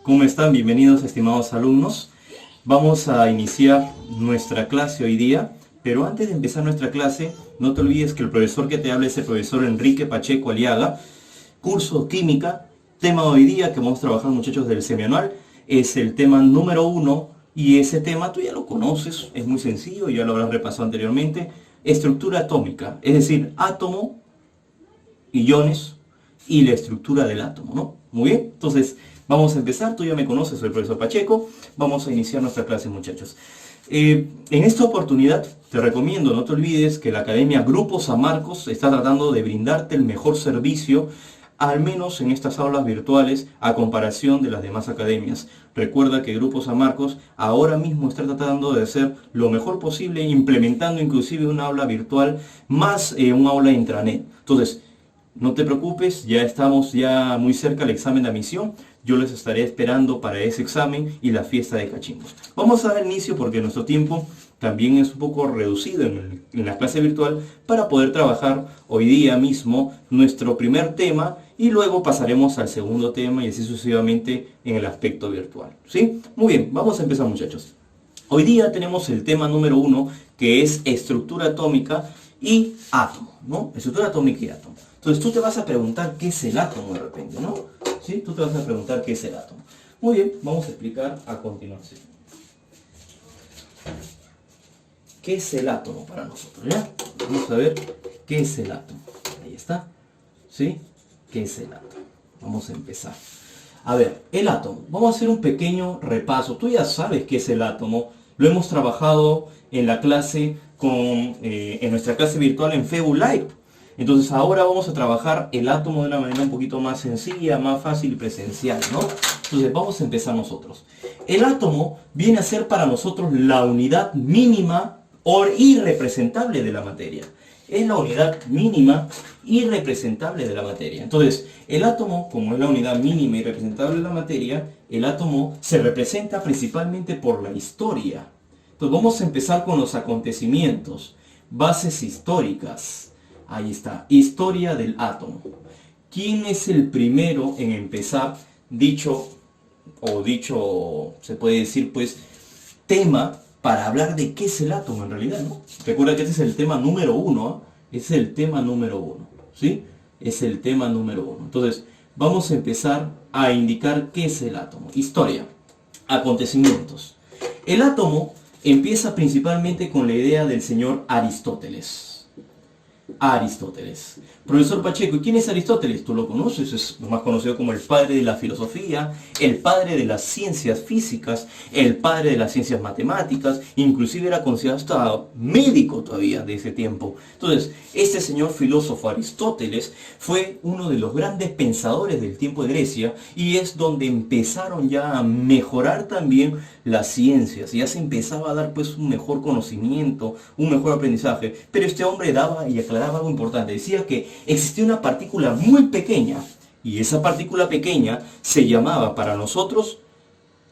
¿Cómo están? Bienvenidos, estimados alumnos. Vamos a iniciar nuestra clase hoy día, pero antes de empezar nuestra clase, no te olvides que el profesor que te habla es el profesor Enrique Pacheco Aliaga, curso Química. Tema de hoy día que vamos a trabajar, muchachos, del semianual, es el tema número 1, y ese tema tú ya lo conoces, es muy sencillo, ya lo habrás repasado anteriormente. Estructura atómica, es decir, átomo, iones y la estructura del átomo, ¿no? Muy bien, entonces vamos a empezar. Tú ya me conoces, soy el profesor Pacheco. Vamos a iniciar nuestra clase, muchachos. En esta oportunidad te recomiendo, no te olvides que la Academia Grupo San Marcos está tratando de brindarte el mejor servicio, al menos en estas aulas virtuales, a comparación de las demás academias. Recuerda que Grupo San Marcos ahora mismo está tratando de hacer lo mejor posible, implementando inclusive una aula virtual más un aula intranet. Entonces, no te preocupes, ya estamos muy cerca del examen de admisión. Yo les estaré esperando para ese examen y la fiesta de cachimbos. Vamos a dar inicio porque nuestro tiempo también es un poco reducido en la clase virtual para poder trabajar hoy día mismo nuestro primer tema y luego pasaremos al segundo tema y así sucesivamente en el aspecto virtual. ¿Sí? Muy bien, vamos a empezar, muchachos. Hoy día tenemos el tema número 1, que es estructura atómica y átomo, ¿no? Estructura atómica y átomo. Entonces tú te vas a preguntar qué es el átomo de repente, ¿no? ¿Sí? Tú te vas a preguntar qué es el átomo. Muy bien, vamos a explicar a continuación. ¿Qué es el átomo para nosotros? ¿Ya? Vamos a ver qué es el átomo. Ahí está. ¿Sí? ¿Qué es el átomo? Vamos a empezar. A ver, el átomo. Vamos a hacer un pequeño repaso. Tú ya sabes qué es el átomo. Lo hemos trabajado en la clase en nuestra clase virtual en Facebook Live. Entonces ahora vamos a trabajar el átomo de una manera un poquito más sencilla, más fácil y presencial, ¿no? Entonces vamos a empezar nosotros. El átomo viene a ser para nosotros la unidad mínima o irrepresentable de la materia. Es la unidad mínima irrepresentable de la materia. Entonces, el átomo, como es la unidad mínima irrepresentable de la materia, el átomo se representa principalmente por la historia. Entonces vamos a empezar con los acontecimientos, bases históricas. Ahí está, historia del átomo. ¿Quién es el primero en empezar dicho, se puede decir, pues, tema para hablar de qué es el átomo en realidad, ¿no? Recuerda que este es el tema número 1, ¿eh? Es el tema número 1, ¿sí? Es el tema número 1. Entonces, vamos a empezar a indicar qué es el átomo. Historia, acontecimientos. El átomo empieza principalmente con la idea del señor Aristóteles. Aristóteles. Profesor Pacheco, ¿quién es Aristóteles? Tú lo conoces, es más conocido como el padre de la filosofía, el padre de las ciencias físicas, el padre de las ciencias matemáticas, inclusive era considerado hasta médico todavía de ese tiempo. Entonces, este señor filósofo Aristóteles fue uno de los grandes pensadores del tiempo de Grecia y es donde empezaron ya a mejorar también las ciencias, ya se empezaba a dar pues un mejor conocimiento, un mejor aprendizaje, pero este hombre daba y aclaraba algo importante, decía que existía una partícula muy pequeña y esa partícula pequeña se llamaba para nosotros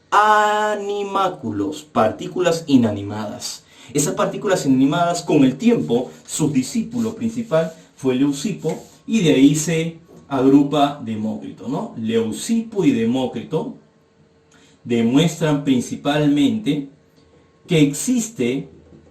animáculos, partículas inanimadas. Esas partículas inanimadas, con el tiempo, su discípulo principal fue Leucipo y de ahí se agrupa Demócrito, ¿no? Leucipo y Demócrito demuestran principalmente que existe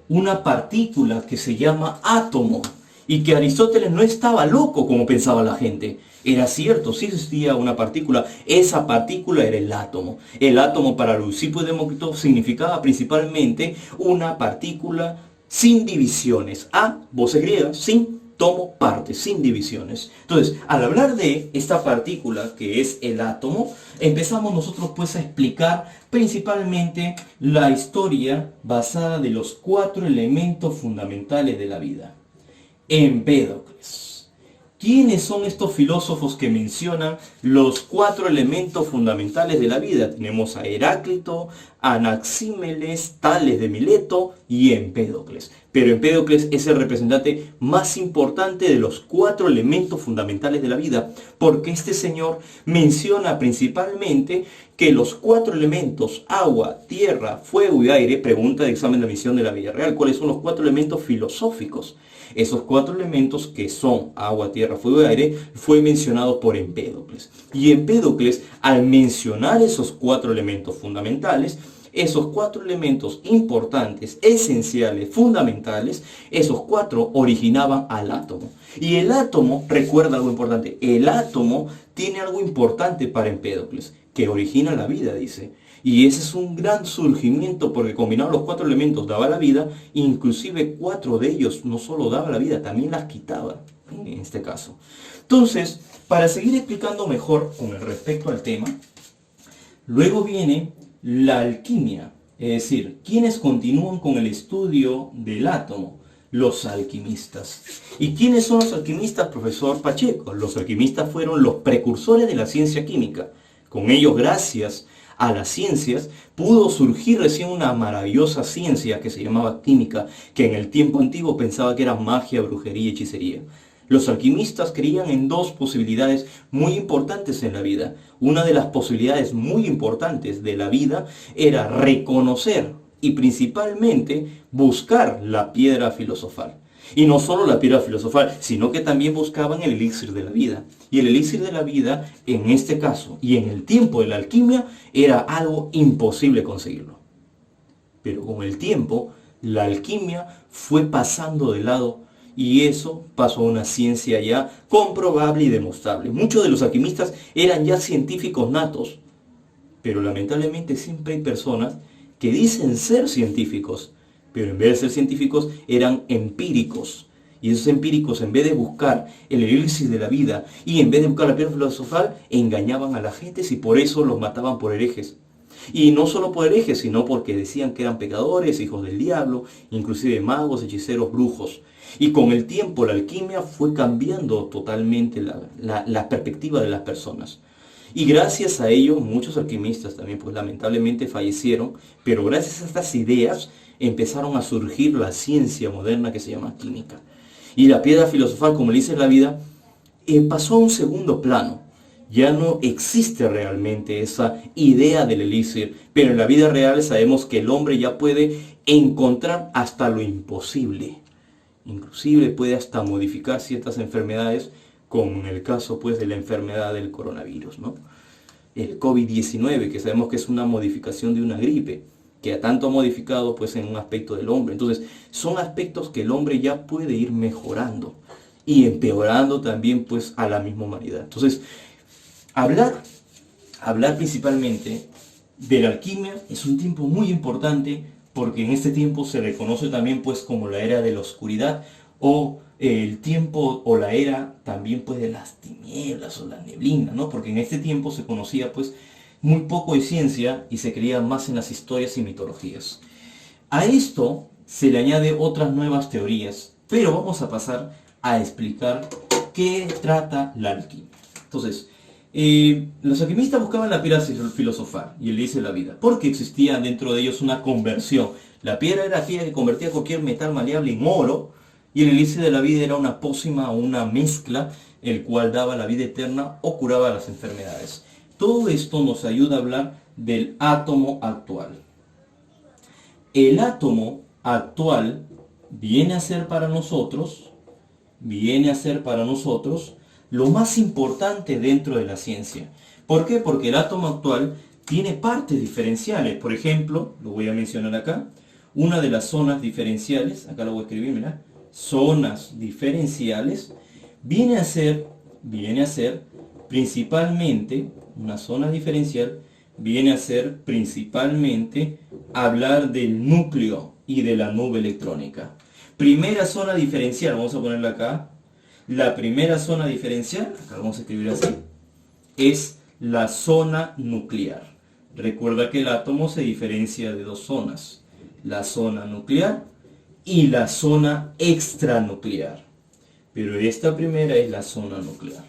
una partícula que se llama átomo y que Aristóteles no estaba loco como pensaba la gente. Era cierto, sí existía una partícula, esa partícula era el átomo. El átomo para Leucipo y Demócrito significaba principalmente una partícula sin divisiones. A, voces griegas, sin, tomo, parte, sin divisiones. Entonces, al hablar de esta partícula que es el átomo, empezamos nosotros pues a explicar principalmente la historia basada de los 4 elementos fundamentales de la vida. Empédocles. ¿Quiénes son estos filósofos que mencionan los 4 elementos fundamentales de la vida? Tenemos a Heráclito, Anaxímenes, Tales de Mileto y Empédocles. Pero Empédocles es el representante más importante de los 4 elementos fundamentales de la vida, porque este señor menciona principalmente que los 4 elementos, agua, tierra, fuego y aire, pregunta de examen de admisión de la Villarreal, ¿cuáles son los 4 elementos filosóficos? Esos 4 elementos, que son agua, tierra, fuego y aire, fue mencionado por Empédocles. Y Empédocles, al mencionar esos 4 elementos fundamentales, esos 4 elementos importantes, esenciales, fundamentales, esos 4 originaban al átomo. Y el átomo, recuerda algo importante, el átomo tiene algo importante para Empédocles, que origina la vida, dice. Y ese es un gran surgimiento, porque combinados los 4 elementos daba la vida, inclusive 4 de ellos no solo daba la vida, también las quitaba, en este caso. Entonces, para seguir explicando mejor con respecto al tema, luego viene la alquimia, es decir, ¿quiénes continúan con el estudio del átomo? Los alquimistas. ¿Y quiénes son los alquimistas, profesor Pacheco? Los alquimistas fueron los precursores de la ciencia química. Con ellos, gracias a las ciencias, pudo surgir recién una maravillosa ciencia que se llamaba química, que en el tiempo antiguo pensaba que era magia, brujería y hechicería. Los alquimistas creían en 2 posibilidades muy importantes en la vida. Una de las posibilidades muy importantes de la vida era reconocer y principalmente buscar la piedra filosofal. Y no solo la piedra filosofal, sino que también buscaban el elixir de la vida. Y el elixir de la vida, en este caso, y en el tiempo de la alquimia, era algo imposible conseguirlo. Pero con el tiempo, la alquimia fue pasando de lado y eso pasó a una ciencia ya comprobable y demostrable. Muchos de los alquimistas eran ya científicos natos, pero lamentablemente siempre hay personas que dicen ser científicos, pero en vez de ser científicos eran empíricos. Y esos empíricos, en vez de buscar el elixir de la vida y en vez de buscar la piedra filosofal, engañaban a la gente y por eso los mataban por herejes. Y no solo por herejes, sino porque decían que eran pecadores, hijos del diablo, inclusive magos, hechiceros, brujos. Y con el tiempo la alquimia fue cambiando totalmente la perspectiva de las personas. Y gracias a ello, muchos alquimistas también, pues lamentablemente fallecieron, pero gracias a estas ideas empezaron a surgir la ciencia moderna que se llama química. Y la piedra filosofal, como le dice la vida, pasó a un segundo plano. Ya no existe realmente esa idea del elixir, pero en la vida real sabemos que el hombre ya puede encontrar hasta lo imposible. Inclusive puede hasta modificar ciertas enfermedades, como en el caso pues de la enfermedad del coronavirus, ¿no? El COVID-19, que sabemos que es una modificación de una gripe, que a tanto ha modificado pues en un aspecto del hombre. Entonces, son aspectos que el hombre ya puede ir mejorando y empeorando también pues a la misma humanidad. Entonces, hablar principalmente de la alquimia es un tiempo muy importante, porque en este tiempo se reconoce también pues como la era de la oscuridad, o el tiempo o la era también pues de las tinieblas o la neblina, ¿no? Porque en este tiempo se conocía pues muy poco de ciencia y se creía más en las historias y mitologías. A esto se le añade otras nuevas teorías, pero vamos a pasar a explicar qué trata la alquimia. Entonces, los alquimistas buscaban la piedra filosofal y el elixir de la vida, porque existía dentro de ellos una conversión. La piedra era aquella que convertía cualquier metal maleable en oro, y el elixir de la vida era una pócima o una mezcla, el cual daba la vida eterna o curaba las enfermedades. Todo esto nos ayuda a hablar del átomo actual. El átomo actual viene a ser para nosotros lo más importante dentro de la ciencia. ¿Por qué? Porque el átomo actual tiene partes diferenciales. Por ejemplo, lo voy a mencionar acá, una de las zonas diferenciales, acá lo voy a escribir, mira, zonas diferenciales, viene a ser principalmente, una zona diferencial, viene a ser principalmente hablar del núcleo y de la nube electrónica. Primera zona diferencial, vamos a ponerla acá. La primera zona diferencial, acá vamos a escribir así, es la zona nuclear. Recuerda que el átomo se diferencia de 2 zonas, la zona nuclear y la zona extranuclear. Pero esta primera es la zona nuclear.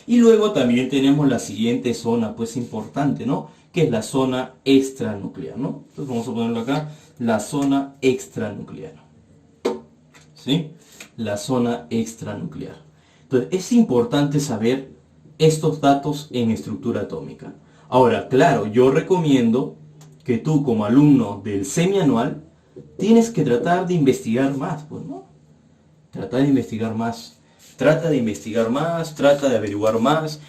Y luego también tenemos la siguiente zona, pues importante, ¿no? que es la zona extranuclear, ¿no? Entonces vamos a ponerlo acá, la zona extranuclear. ¿Sí? La zona extranuclear. Entonces es importante saber estos datos en estructura atómica. Ahora, claro, yo recomiendo que tú como alumno del semianual tienes que tratar de investigar más, pues, ¿no? Trata de investigar más. Trata de investigar más, trata de averiguar más.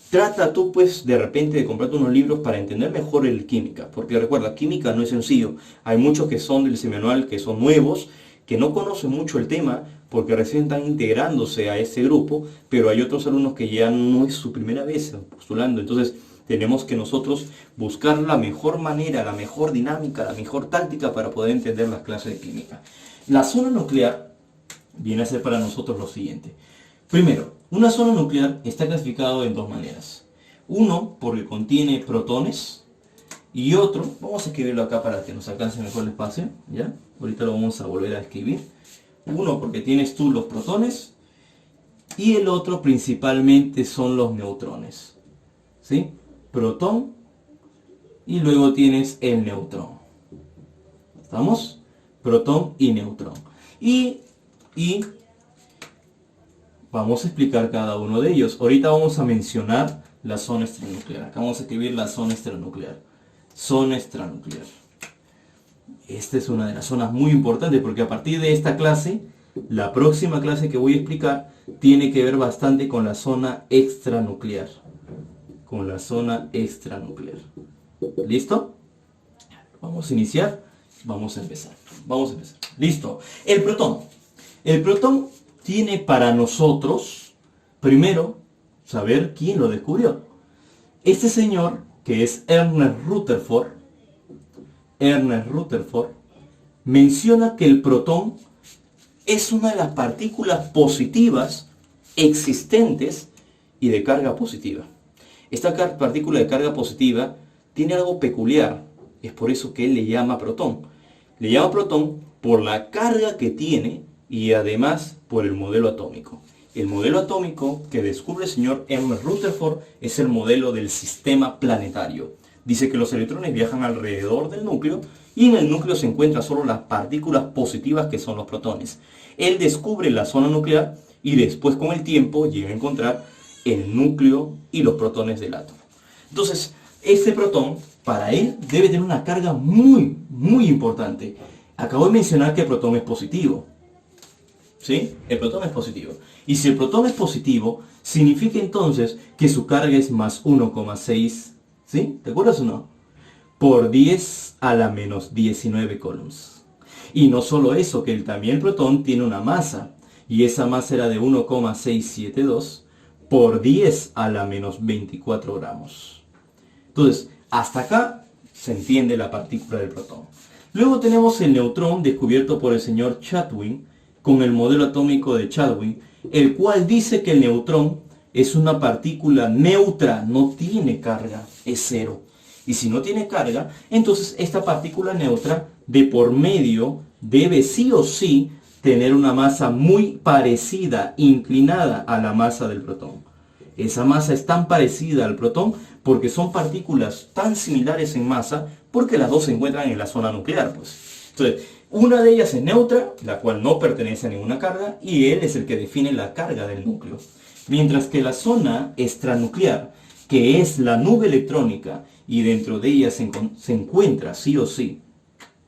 Trata tú, pues, de repente de comprarte unos libros para entender mejor el química. Porque recuerda, química no es sencillo. Hay muchos que son del semianual, que son nuevos, que no conocen mucho el tema, porque recién están integrándose a ese grupo, pero hay otros alumnos que ya no es su primera vez postulando. Entonces, tenemos que nosotros buscar la mejor manera, la mejor dinámica, la mejor táctica para poder entender las clases de química. La zona nuclear viene a ser para nosotros lo siguiente. Primero, una zona nuclear está clasificada en dos maneras. Uno, porque contiene protones, y otro, vamos a escribirlo acá para que nos alcance mejor el espacio, ¿ya? Ahorita lo vamos a volver a escribir. Uno, porque tienes tú los protones, y el otro principalmente son los neutrones, ¿sí? Protón, y luego tienes el neutrón. ¿Estamos? Protón y neutrón. Y vamos a explicar cada uno de ellos. Ahorita vamos a mencionar la zona extranuclear. Acá vamos a escribir la zona extranuclear. Zona extranuclear. Esta es una de las zonas muy importantes porque a partir de esta clase, la próxima clase que voy a explicar tiene que ver bastante con la zona extranuclear. Con la zona extranuclear. ¿Listo? Vamos a iniciar. Vamos a empezar. Listo. El protón. El protón tiene para nosotros, primero, saber quién lo descubrió. Este señor, que es Ernest Rutherford, menciona que el protón es una de las partículas positivas existentes y de carga positiva. Esta partícula de carga positiva tiene algo peculiar, es por eso que él le llama protón. Le llama protón por la carga que tiene y además por el modelo atómico. El modelo atómico que descubre el señor Ernest Rutherford es el modelo del sistema planetario. Dice que los electrones viajan alrededor del núcleo y en el núcleo se encuentran solo las partículas positivas que son los protones. Él descubre la zona nuclear y después con el tiempo llega a encontrar el núcleo y los protones del átomo. Entonces, este protón para él debe tener una carga muy, muy importante. Acabo de mencionar que el protón es positivo. ¿Sí? El protón es positivo. Y si el protón es positivo, significa entonces que su carga es más 1,6, ¿sí? ¿Te acuerdas o no? Por 10 a la menos 19 coulombs. Y no solo eso, que también el protón tiene una masa. Y esa masa era de 1,672 por 10 a la menos 24 gramos. Entonces, hasta acá se entiende la partícula del protón. Luego tenemos el neutrón descubierto por el señor Chadwick con el modelo atómico de Chadwick, el cual dice que el neutrón es una partícula neutra, no tiene carga, es cero. Y si no tiene carga, entonces esta partícula neutra de por medio debe sí o sí tener una masa muy parecida, inclinada a la masa del protón. Esa masa es tan parecida al protón porque son partículas tan similares en masa porque las dos se encuentran en la zona nuclear, pues. Entonces, una de ellas es neutra, la cual no pertenece a ninguna carga, y él es el que define la carga del núcleo. Mientras que la zona extranuclear, que es la nube electrónica, y dentro de ella se encuentra sí o sí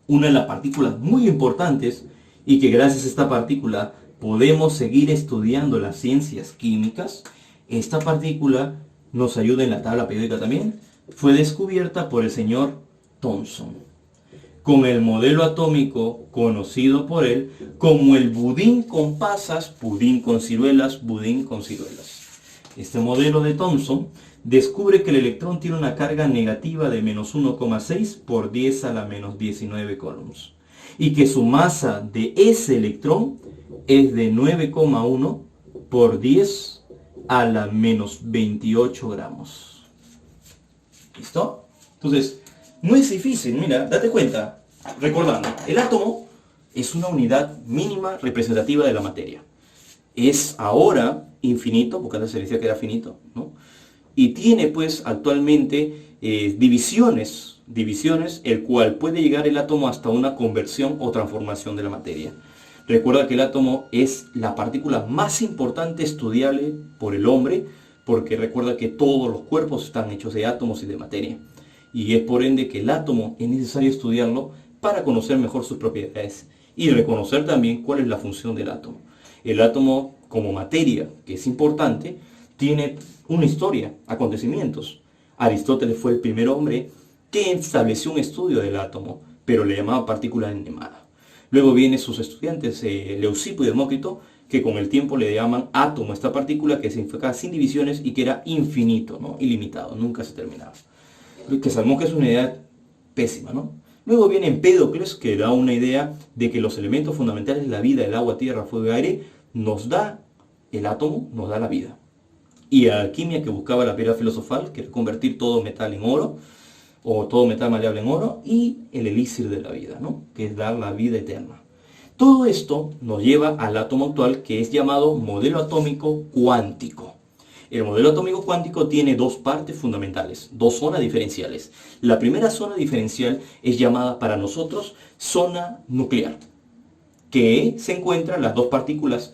una de las partículas muy importantes, y que gracias a esta partícula podemos seguir estudiando las ciencias químicas. Esta partícula nos ayuda en la tabla periódica también. Fue descubierta por el señor Thomson, con el modelo atómico conocido por él como el budín con pasas, budín con ciruelas, budín con ciruelas. Este modelo de Thomson descubre que el electrón tiene una carga negativa de menos 1,6 por 10 a la menos 19 coulombs y que su masa de ese electrón es de 9,1 por 10 a la menos 28 gramos. ¿Listo? Entonces, no es difícil, mira, date cuenta, recordando, el átomo es una unidad mínima representativa de la materia. Es ahora infinito, porque antes se decía que era finito, ¿no? y tiene pues actualmente divisiones, el cual puede llegar el átomo hasta una conversión o transformación de la materia. Recuerda que el átomo es la partícula más importante estudiable por el hombre, porque recuerda que todos los cuerpos están hechos de átomos y de materia. Y es por ende que el átomo es necesario estudiarlo para conocer mejor sus propiedades y reconocer también cuál es la función del átomo. El átomo, como materia, que es importante, tiene una historia, acontecimientos. Aristóteles fue el primer hombre que estableció un estudio del átomo, pero le llamaba partícula ennemada. Luego vienen sus estudiantes, Leucipo y Demócrito, que con el tiempo le llaman átomo a esta partícula que se enfoca sin divisiones y que era infinito, ¿no? Ilimitado, nunca se terminaba. Que sabemos que es una idea pésima, ¿no? Luego viene Empédocles, que da una idea de que los elementos fundamentales de la vida, el agua, tierra, fuego y aire, nos da el átomo, nos da la vida. Y a alquimia, que buscaba la piedra filosofal, que es convertir todo metal en oro, o todo metal maleable en oro, y el elixir de la vida, ¿no? Que es dar la vida eterna. Todo esto nos lleva al átomo actual, que es llamado modelo atómico cuántico. El modelo atómico cuántico tiene dos partes fundamentales, dos zonas diferenciales. La primera zona diferencial es llamada para nosotros zona nuclear, que se encuentran las dos partículas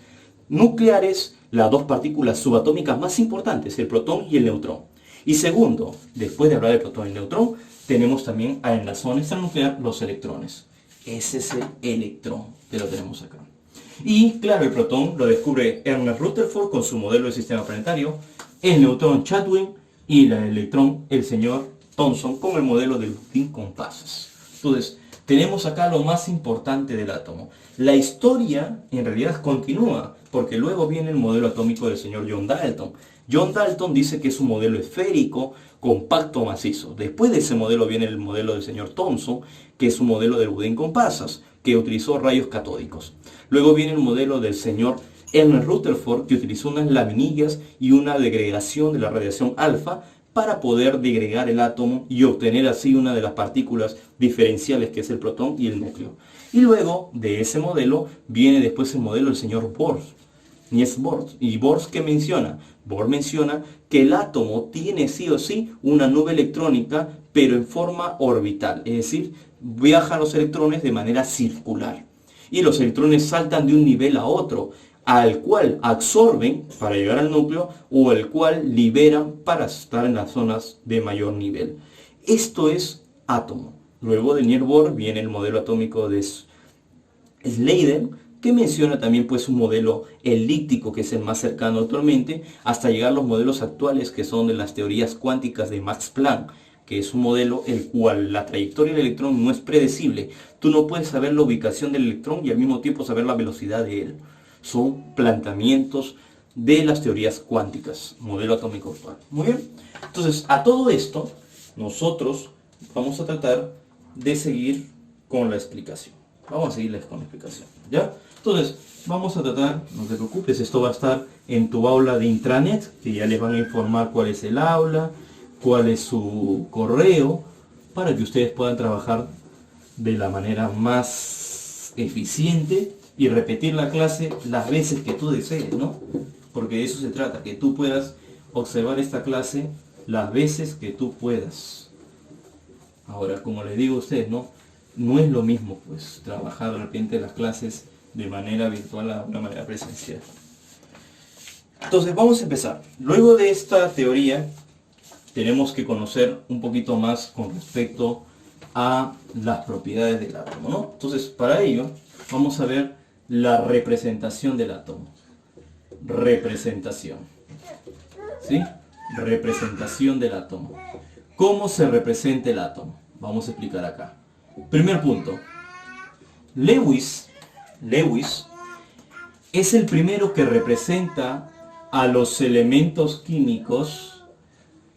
nucleares, las dos partículas subatómicas más importantes, el protón y el neutrón. Y segundo, después de hablar del protón y el neutrón, tenemos también en la zona extranuclear los electrones. Ese es el electrón que lo tenemos acá. Y claro, el protón lo descubre Ernest Rutherford con su modelo del sistema planetario, el neutrón Chadwick y el electrón el señor Thomson con el modelo del Wheeling-Compasses. Entonces, tenemos acá lo más importante del átomo. La historia en realidad continúa, porque luego viene el modelo atómico del señor John Dalton. John Dalton dice que es un modelo esférico, compacto, macizo. Después de ese modelo viene el modelo del señor Thomson, que es un modelo del Wheeling-Compasses, que utilizó rayos catódicos. Luego viene el modelo del señor Ernest Rutherford, que utilizó unas laminillas y una degregación de la radiación alfa para poder degregar el átomo y obtener así una de las partículas diferenciales, que es el protón y el núcleo. Y luego de ese modelo viene después el modelo del señor Bohr, Niels Bohr. ¿Y Bohr qué menciona? Bohr menciona que el átomo tiene sí o sí una nube electrónica, pero en forma orbital, es decir, viajan los electrones de manera circular. Y los electrones saltan de un nivel a otro, al cual absorben para llegar al núcleo o el cual liberan para estar en las zonas de mayor nivel. Esto es átomo. Luego de Niels Bohr viene el modelo atómico de Schleiden, que menciona también pues un modelo elíptico, que es el más cercano actualmente, hasta llegar a los modelos actuales, que son de las teorías cuánticas de Max Planck, que es un modelo el cual la trayectoria del electrón no es predecible. Tú no puedes saber la ubicación del electrón y al mismo tiempo saber la velocidad de él. Son planteamientos de las teorías cuánticas, modelo atómico actual. Muy bien. Entonces, a todo esto, nosotros vamos a tratar de seguir con la explicación. Vamos a seguirles con la explicación, ¿ya? Entonces, vamos a tratar, no te preocupes, esto va a estar en tu aula de intranet, que ya les van a informar cuál es el aula, cuál es su correo, para que ustedes puedan trabajar de la manera más eficiente y repetir la clase las veces que tú desees, ¿no? Porque de eso se trata, que tú puedas observar esta clase las veces que tú puedas. Ahora, como les digo a ustedes, no es lo mismo pues trabajar de repente las clases de manera virtual a una manera presencial. Entonces vamos a empezar. Luego de esta teoría tenemos que conocer un poquito más con respecto a las propiedades del átomo, ¿no? Entonces, para ello vamos a ver la representación del átomo. Representación. ¿Sí? Representación del átomo. ¿Cómo se representa el átomo? Vamos a explicar acá. Primer punto. Lewis es el primero que representa a los elementos químicos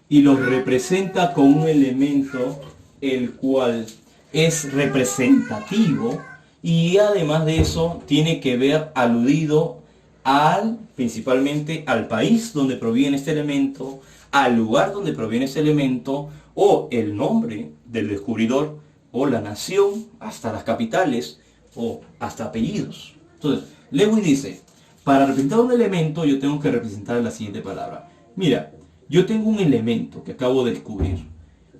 y los representa con un elemento el cual es representativo y además de eso tiene que ver aludido principalmente al país donde proviene este elemento, al lugar donde proviene ese elemento o el nombre del descubridor o la nación, hasta las capitales o hasta apellidos. Entonces, Lewis dice, para representar un elemento yo tengo que representar la siguiente palabra. Mira, Yo tengo un elemento que acabo de descubrir.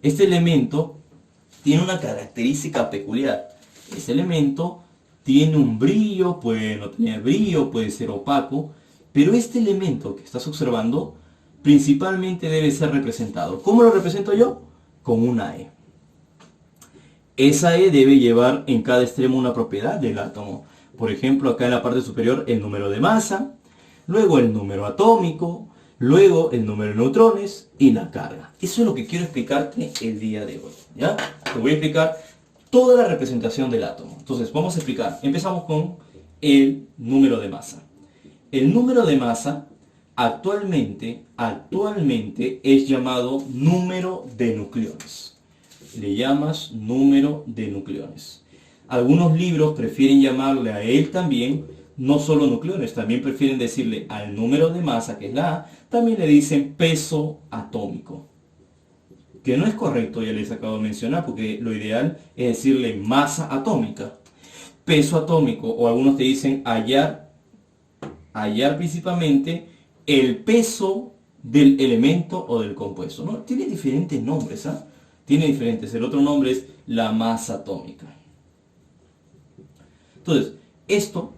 Este elemento tiene una característica peculiar. Este elemento tiene un brillo, puede no tener brillo, puede ser opaco, pero este elemento que estás observando principalmente debe ser representado. ¿Cómo lo represento yo? Con una E. Esa E debe llevar en cada extremo una propiedad del átomo. Por ejemplo, acá en la parte superior el número de masa, luego el número atómico, luego el número de neutrones y la carga. Eso es lo que quiero explicarte el día de hoy, ¿ya? Te voy a explicar toda la representación del átomo. Entonces, vamos a explicar. Empezamos con el número de masa. El número de masa actualmente es llamado número de nucleones. Le llamas número de nucleones. Algunos libros prefieren llamarle a él también no solo nucleones, también prefieren decirle al número de masa, que es la A, también le dicen peso atómico. Que no es correcto, ya les acabo de mencionar, porque lo ideal es decirle masa atómica. Peso atómico, o algunos te dicen hallar principalmente el peso del elemento o del compuesto, ¿no? Tiene diferentes nombres, ¿ah? Tiene diferentes. El otro nombre es la masa atómica. Entonces, esto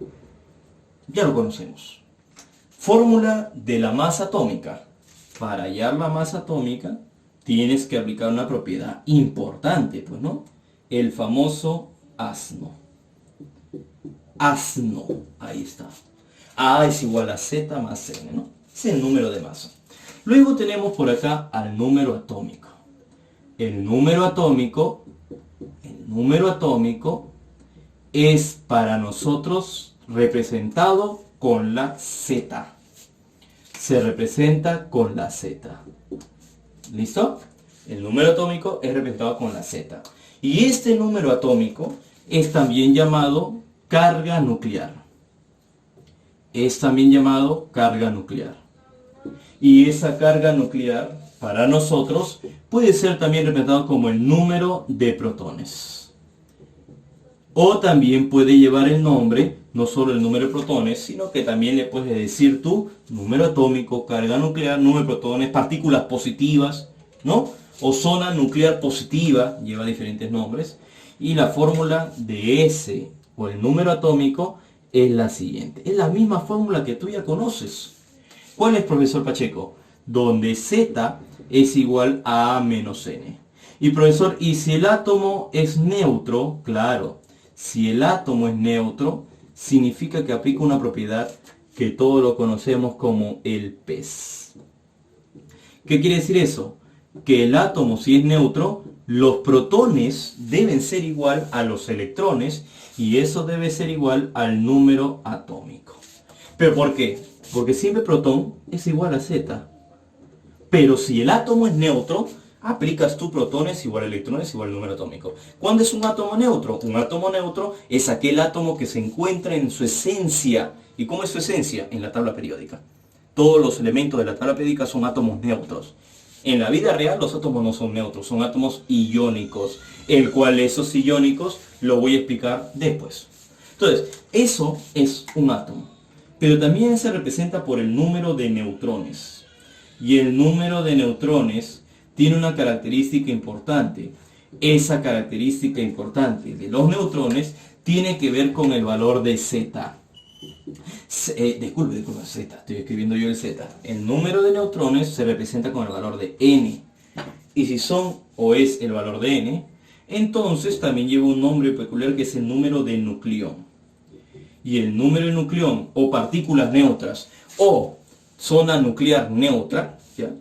ya lo conocemos. Fórmula de la masa atómica. Para hallar la masa atómica, tienes que aplicar una propiedad importante, pues, ¿no? El famoso asno. Asno, ahí está. A es igual a Z más N, ¿no? Es el número de masa. Luego tenemos por acá al número atómico. El número atómico es para nosotros representado con la Z. Se representa con la Z. ¿Listo? El número atómico es representado con la Z. Y este número atómico es también llamado carga nuclear. Es también llamado carga nuclear. Y esa carga nuclear, para nosotros, puede ser también representado como el número de protones. O también puede llevar el nombre, no solo el número de protones, sino que también le puedes decir tú, número atómico, carga nuclear, número de protones, partículas positivas, ¿no? O zona nuclear positiva, lleva diferentes nombres. Y la fórmula de ese, o el número atómico, es la siguiente. Es la misma fórmula que tú ya conoces. ¿Cuál es, profesor Pacheco? Donde Z es igual a A menos N. Y profesor, ¿y si el átomo es neutro? Claro, si el átomo es neutro, significa que aplica una propiedad que todos lo conocemos como el pes. ¿Qué quiere decir eso? Que el átomo, si es neutro, los protones deben ser igual a los electrones y eso debe ser igual al número atómico. ¿Pero por qué? Porque siempre protón es igual a Z. Pero si el átomo es neutro, aplicas tú protones igual a electrones igual al número atómico. ¿Cuándo es un átomo neutro? Un átomo neutro es aquel átomo que se encuentra en su esencia. ¿Y cómo es su esencia? En la tabla periódica. Todos los elementos de la tabla periódica son átomos neutros. En la vida real los átomos no son neutros, son átomos iónicos, el cual esos iónicos lo voy a explicar después. Entonces, eso es un átomo. Pero también se representa por el número de neutrones. Y el número de neutrones tiene una característica importante. Esa característica importante de los neutrones tiene que ver con el valor de Z. Disculpe, Z, estoy escribiendo yo el Z. El número de neutrones se representa con el valor de N. Y si son o es el valor de N, entonces también lleva un nombre peculiar que es el número de nucleón. Y el número de nucleón o partículas neutras o zona nuclear neutra, ¿ya?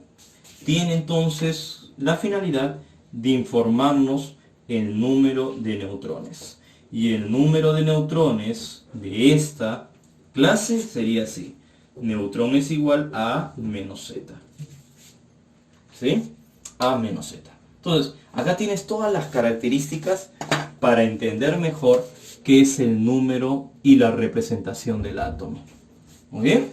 Tiene entonces la finalidad de informarnos el número de neutrones. Y el número de neutrones de esta clase sería así. Neutrón es igual a menos Z. ¿Sí? A menos Z. Entonces, acá tienes todas las características para entender mejor qué es el número y la representación del átomo. Muy bien.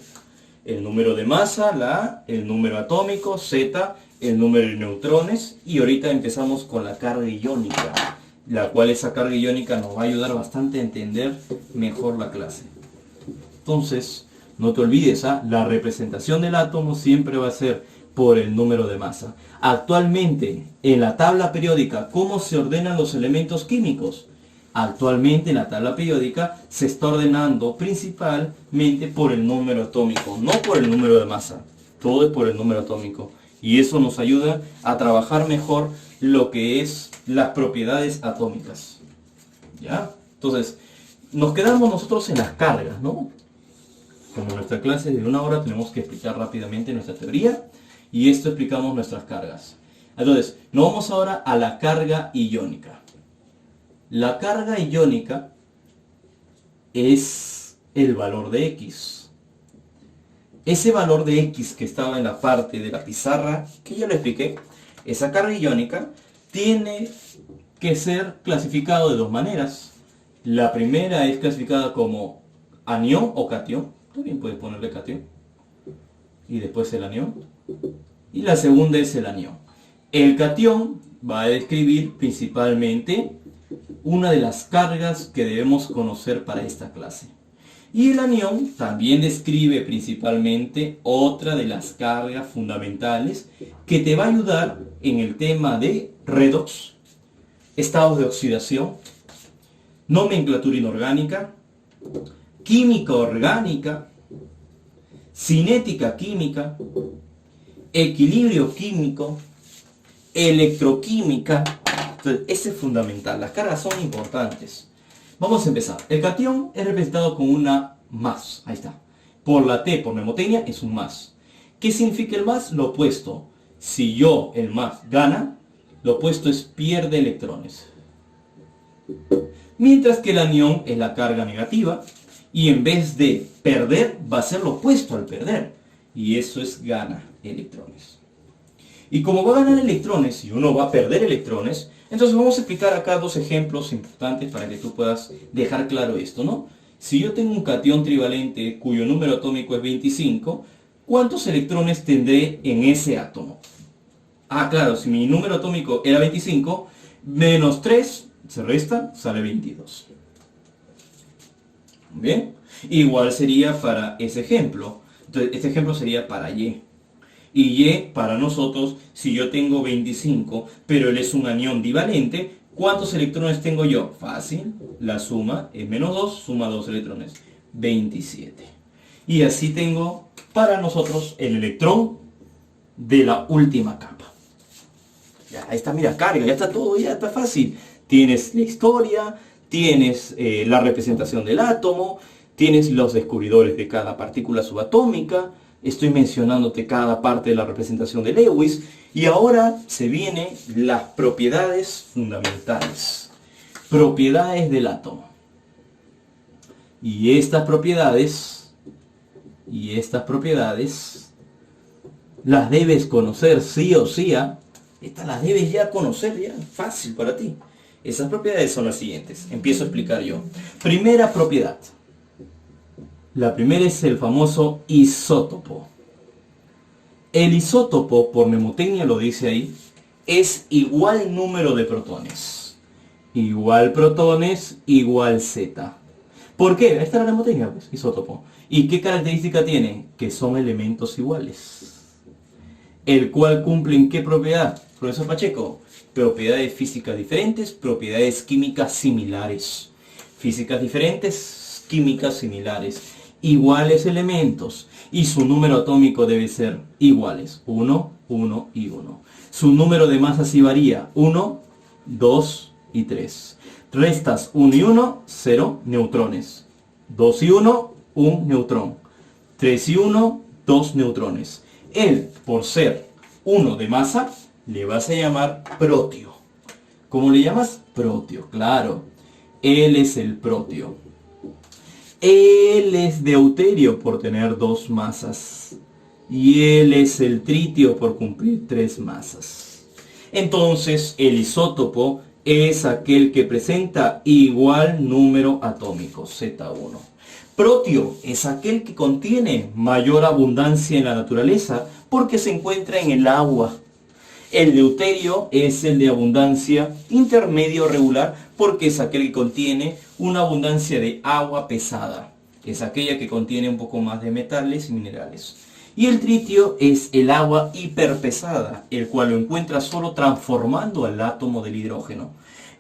El número de masa, la A, el número atómico, Z, el número de neutrones. Y ahorita empezamos con la carga iónica, la cual esa carga iónica nos va a ayudar bastante a entender mejor la clase. Entonces, no te olvides, la representación del átomo siempre va a ser por el número de masa. Actualmente, en la tabla periódica, ¿cómo se ordenan los elementos químicos? Actualmente en la tabla periódica se está ordenando principalmente por el número atómico, no por el número de masa. Todo es por el número atómico. Y eso nos ayuda a trabajar mejor lo que es las propiedades atómicas. ¿Ya? Entonces, nos quedamos nosotros en las cargas, ¿no? Como nuestra clase es de 1 hora, tenemos que explicar rápidamente nuestra teoría. Y esto explicamos nuestras cargas. Entonces, nos vamos ahora a la carga iónica. La carga iónica es el valor de X. Ese valor de X que estaba en la parte de la pizarra, que ya lo expliqué, esa carga iónica tiene que ser clasificado de dos maneras. La primera es clasificada como anión o catión. También puedes ponerle catión. Y después el anión. Y la segunda es el anión. El catión va a describir principalmente una de las cargas que debemos conocer para esta clase. Y el anión también describe principalmente otra de las cargas fundamentales que te va a ayudar en el tema de redox, estados de oxidación, nomenclatura inorgánica, química orgánica, cinética química, equilibrio químico, electroquímica. Entonces, ese es fundamental. Las cargas son importantes. Vamos a empezar. El catión es representado con una más. Ahí está. Por la T, por mnemotecnia, es un más. ¿Qué significa el más? Lo opuesto. Si yo, el más, gana, lo opuesto es pierde electrones. Mientras que el anión es la carga negativa. Y en vez de perder, va a ser lo opuesto al perder. Y eso es gana electrones. Y como va a ganar electrones y uno va a perder electrones, entonces vamos a explicar acá dos ejemplos importantes para que tú puedas dejar claro esto, ¿no? Si yo tengo un catión trivalente cuyo número atómico es 25, ¿cuántos electrones tendré en ese átomo? Ah, claro, si mi número atómico era 25, menos 3 se resta, sale 22. ¿Bien? Igual sería para ese ejemplo. Entonces, este ejemplo sería para Y. Y Y, para nosotros, si yo tengo 25, pero él es un anión divalente, ¿cuántos electrones tengo yo? Fácil, la suma es menos 2, suma 2 electrones, 27. Y así tengo para nosotros el electrón de la última capa. Ya, ahí está, mira, carga, ya está todo, ya está fácil. Tienes la historia, tienes la representación del átomo, tienes los descubridores de cada partícula subatómica. Estoy mencionándote cada parte de la representación de Lewis. Y ahora se vienen las propiedades fundamentales. Propiedades del átomo. Y estas propiedades las debes conocer sí o sí. Estas las debes ya conocer, ya. Fácil para ti. Esas propiedades son las siguientes. Empiezo a explicar yo. Primera propiedad. La primera es el famoso isótopo. El isótopo, por mnemotecnia lo dice ahí, es igual número de protones. Igual protones, igual Z. ¿Por qué? Esta es la mnemotecnia, pues, isótopo. ¿Y qué característica tiene? Que son elementos iguales. ¿El cual cumplen qué propiedad? Profesor Pacheco, propiedades físicas diferentes, propiedades químicas similares. Físicas diferentes, químicas similares. Iguales elementos y su número atómico debe ser iguales, 1, 1 y 1. Su número de masa sí varía, 1, 2 y 3. Restas 1 y 1, 0 neutrones. 2 y 1, 1 neutrón. 3 y 1, 2 neutrones. Él, por ser 1 de masa, le vas a llamar protio. ¿Cómo le llamas? Protio, claro. Él es el protio. Él es deuterio por tener 2 masas. Y él es el tritio por cumplir 3 masas. Entonces, el isótopo es aquel que presenta igual número atómico, Z1. Protio es aquel que contiene mayor abundancia en la naturaleza porque se encuentra en el agua. El deuterio es el de abundancia intermedio regular porque es aquel que contiene una abundancia de agua pesada. Es aquella que contiene un poco más de metales y minerales. Y el tritio es el agua hiperpesada, el cual lo encuentra solo transformando al átomo del hidrógeno.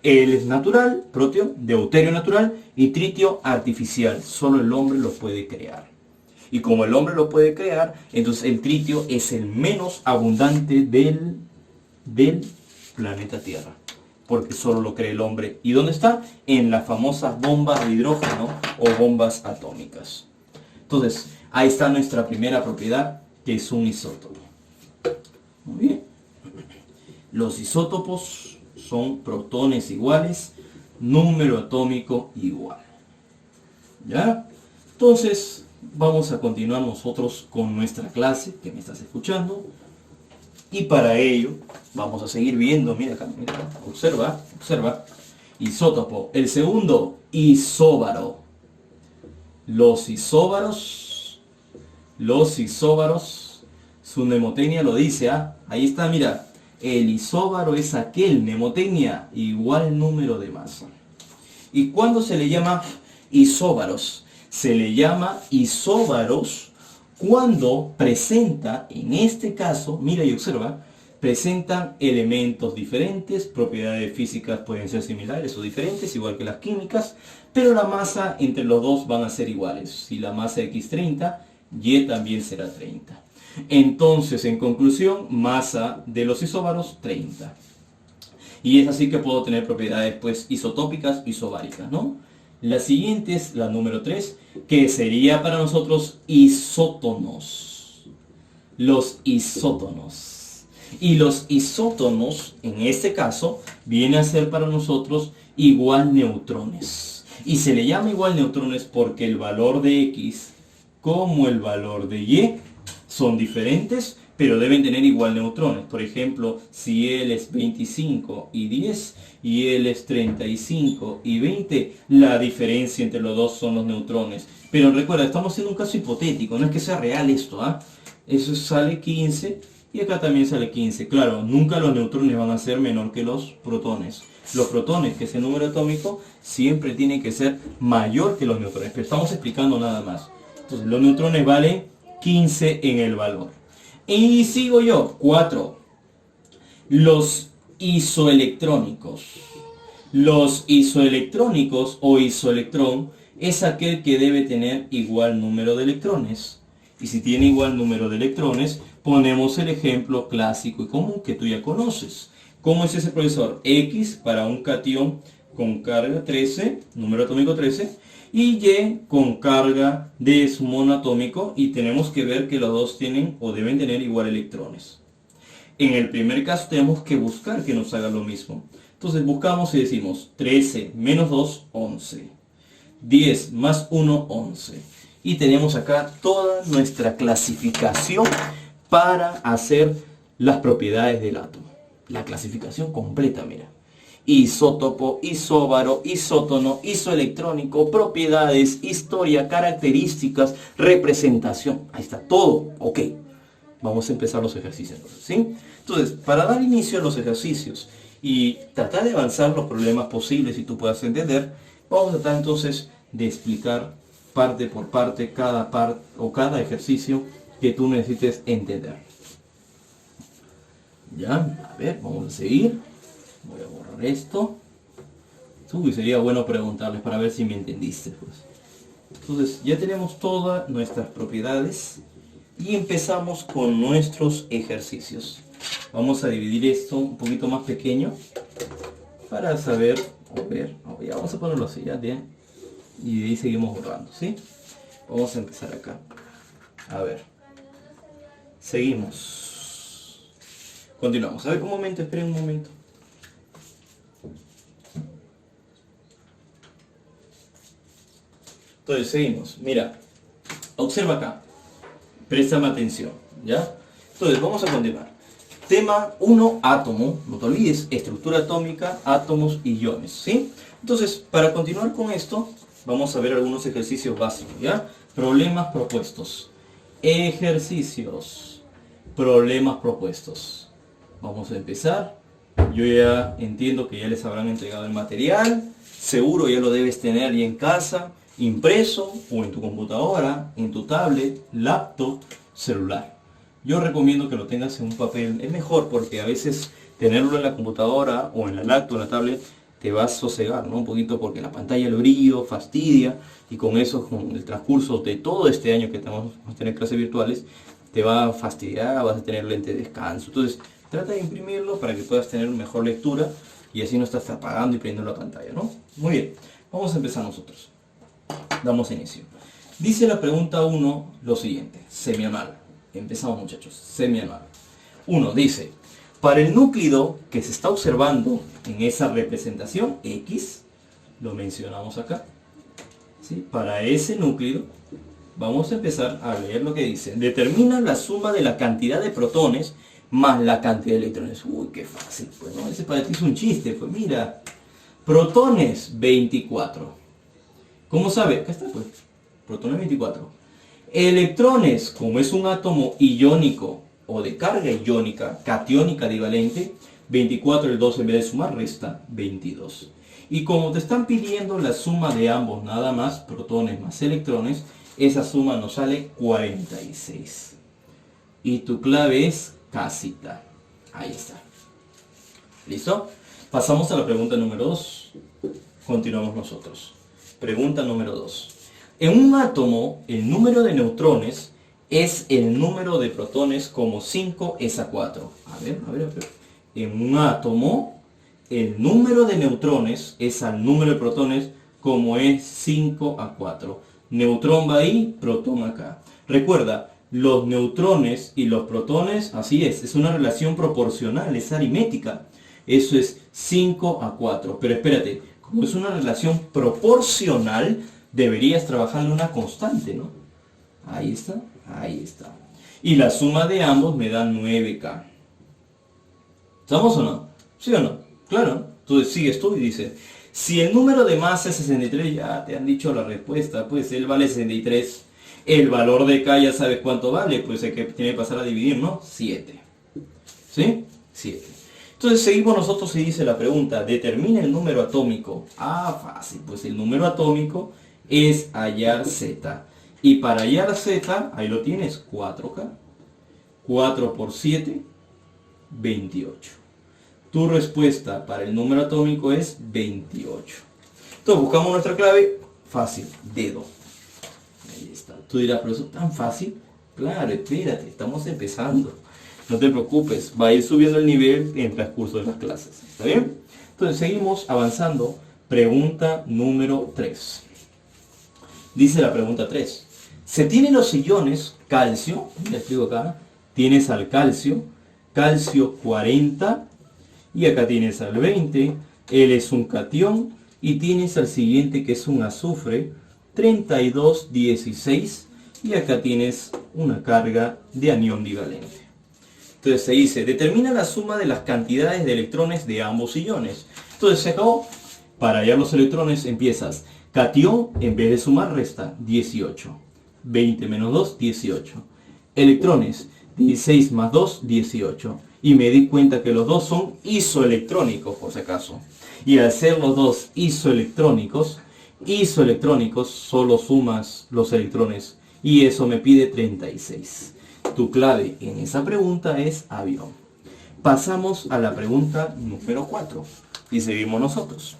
Él es natural, proteo, deuterio natural y tritio artificial. Solo el hombre lo puede crear. Y como el hombre lo puede crear, entonces el tritio es el menos abundante del planeta Tierra. Porque solo lo crea el hombre. ¿Y dónde está? En las famosas bombas de hidrógeno o bombas atómicas. Entonces, ahí está nuestra primera propiedad, que es un isótopo. Muy bien. Los isótopos son protones iguales, número atómico igual. ¿Ya? Entonces, vamos a continuar nosotros con nuestra clase, que me estás escuchando. Y para ello, vamos a seguir viendo, mira acá, mira, observa, observa. Isótopo. El segundo, isóbaro. Los isóbaros, su mnemotecnia lo dice, ¿ah? Ahí está, mira. El isóbaro es aquel, mnemotecnia, igual número de masa. ¿Y cuándo se le llama isóbaros? Se le llama isóbaros cuando presenta, en este caso, mira y observa, presentan elementos diferentes, propiedades físicas pueden ser similares o diferentes, igual que las químicas, pero la masa entre los dos van a ser iguales. Si la masa X 30, Y también será 30. Entonces, en conclusión, masa de los isóbaros 30. Y es así que puedo tener propiedades pues isotópicas, isobáricas, ¿no? La siguiente es la número 3, que sería para nosotros isótonos. Los isótonos. Y los isótonos, en este caso, viene a ser para nosotros igual neutrones. Y se le llama igual neutrones porque el valor de X como el valor de Y son diferentes, pero deben tener igual neutrones. Por ejemplo, si él es 25 y 10 y él es 35 y 20, la diferencia entre los dos son los neutrones. Pero recuerda, estamos haciendo un caso hipotético, no es que sea real esto, ¿ah? Eso sale 15 y acá también sale 15. Claro, nunca los neutrones van a ser menor que los protones. Los protones, que es el número atómico, siempre tienen que ser mayor que los neutrones. Pero estamos explicando nada más. Entonces, los neutrones valen 15 en el valor. Y sigo yo, 4. Los isoelectrónicos. Los isoelectrónicos o isoelectrón es aquel que debe tener igual número de electrones. Y si tiene igual número de electrones, ponemos el ejemplo clásico y común que tú ya conoces. ¿Cómo es ese, profesor? X para un catión con carga 13, número atómico 13, y Y con carga de su monoatómico, y tenemos que ver que los dos tienen o deben tener igual electrones. En el primer caso tenemos que buscar que nos haga lo mismo. Entonces buscamos y decimos 13 menos 2, 11. 10 más 1, 11. Y tenemos acá toda nuestra clasificación para hacer las propiedades del átomo. La clasificación completa, mira. Isótopo, isóbaro, isótono, isoelectrónico, propiedades, historia, características, representación. Ahí está todo. Ok. Vamos a empezar los ejercicios, ¿sí? Entonces, para dar inicio a los ejercicios y tratar de avanzar los problemas posibles y tú puedas entender, vamos a tratar entonces de explicar parte por parte cada ejercicio que tú necesites entender. Ya, a ver, vamos a seguir. Voy a borrar esto. Uy, sería bueno preguntarles para ver si me entendiste, pues. Entonces, ya tenemos todas nuestras propiedades y empezamos con nuestros ejercicios. Vamos a dividir esto un poquito más pequeño para saber o ver. Ya vamos a ponerlo así, ya bien. Y de ahí seguimos borrando, ¿sí? Vamos a empezar acá. A ver. Seguimos. Continuamos. A ver, un momento, esperen un momento. Entonces, seguimos. Mira, observa acá. Préstame atención, ¿ya? Entonces, vamos a continuar. Tema 1, átomo. No te olvides, estructura atómica, átomos y iones, ¿sí? Entonces, para continuar con esto, vamos a ver algunos ejercicios básicos, ¿ya? Problemas propuestos. Ejercicios. Problemas propuestos. Vamos a empezar. Yo ya entiendo que ya les habrán entregado el material. Seguro ya lo debes tener ahí en casa, impreso o en tu computadora, en tu tablet, laptop, celular. Yo recomiendo que lo tengas en un papel, es mejor porque a veces tenerlo en la computadora o en la laptop o en la tablet te va a sosegar, ¿no? Un poquito porque la pantalla, el brillo, fastidia, y con eso, con el transcurso de todo este año que vamos a tener clases virtuales, te va a fastidiar, vas a tener lente de descanso. Entonces, trata de imprimirlo para que puedas tener mejor lectura y así no estás apagando y prendiendo la pantalla, ¿no? Muy bien, vamos a empezar nosotros. Damos inicio. Dice la pregunta 1 lo siguiente, semianual. Empezamos, muchachos, semianual. 1 dice, para el núcleo que se está observando en esa representación X, lo mencionamos acá, ¿sí? Para ese núcleo, vamos a empezar a leer lo que dice. Determina la suma de la cantidad de protones más la cantidad de electrones. Uy, qué fácil, pues, ¿no? Ese para ti es un chiste, pues mira. Protones, 24. ¿Cómo sabe? Acá está, pues. Protones, 24. Electrones, como es un átomo iónico o de carga iónica, catiónica divalente, 24, el 2 en vez de sumar resta 22. Y como te están pidiendo la suma de ambos nada más, protones más electrones, esa suma nos sale 46. Y tu clave es casita. Ahí está. ¿Listo? Pasamos a la pregunta número 2. Continuamos nosotros. Pregunta número 2. En un átomo, el número de neutrones es el número de protones como 5 es a 4. A ver. En un átomo, el número de neutrones es al número de protones como es 5 a 4. Neutrón va ahí, protón acá. Recuerda, los neutrones y los protones, así es una relación proporcional, es aritmética. Eso es 5 a 4. Pero espérate, como es una relación proporcional, deberías trabajar en una constante, ¿no? Ahí está. Y la suma de ambos me da 9K. ¿Estamos o no? ¿Sí o no? Claro. Entonces sigues tú y dices, si el número de masa es 63, ya te han dicho la respuesta, pues él vale 63. El valor de K ya sabes cuánto vale, pues hay que tiene que pasar a dividir, ¿no? 7. ¿Sí? 7. Entonces seguimos nosotros y dice la pregunta, determina el número atómico. Ah, fácil, pues el número atómico es hallar Z. Y para hallar Z, ahí lo tienes, 4K. 4 por 7, 28. Tu respuesta para el número atómico es 28. Entonces buscamos nuestra clave, fácil, dedo. Ahí está. Tú dirás, pero eso es tan fácil. Claro, espérate, estamos empezando. No te preocupes, va a ir subiendo el nivel en el transcurso de las clases. ¿Está bien? Entonces seguimos avanzando. Pregunta número 3. Dice la pregunta 3. Se tienen los iones calcio, ya escribo acá, tienes al calcio 40, y acá tienes al 20, él es un catión, y tienes al siguiente que es un azufre, 32, 16, y acá tienes una carga de anión bivalente. Entonces se dice, determina la suma de las cantidades de electrones de ambos iones. Entonces se acabó. Para hallar los electrones empiezas, catión en vez de sumar resta 18. 20 menos 2, 18. Electrones, 16 más 2, 18. Y me di cuenta que los dos son isoelectrónicos, por si acaso. Y al ser los dos isoelectrónicos, solo sumas los electrones. Y eso me pide 36. Tu clave en esa pregunta es avión. Pasamos a la pregunta número 4. Y seguimos nosotros.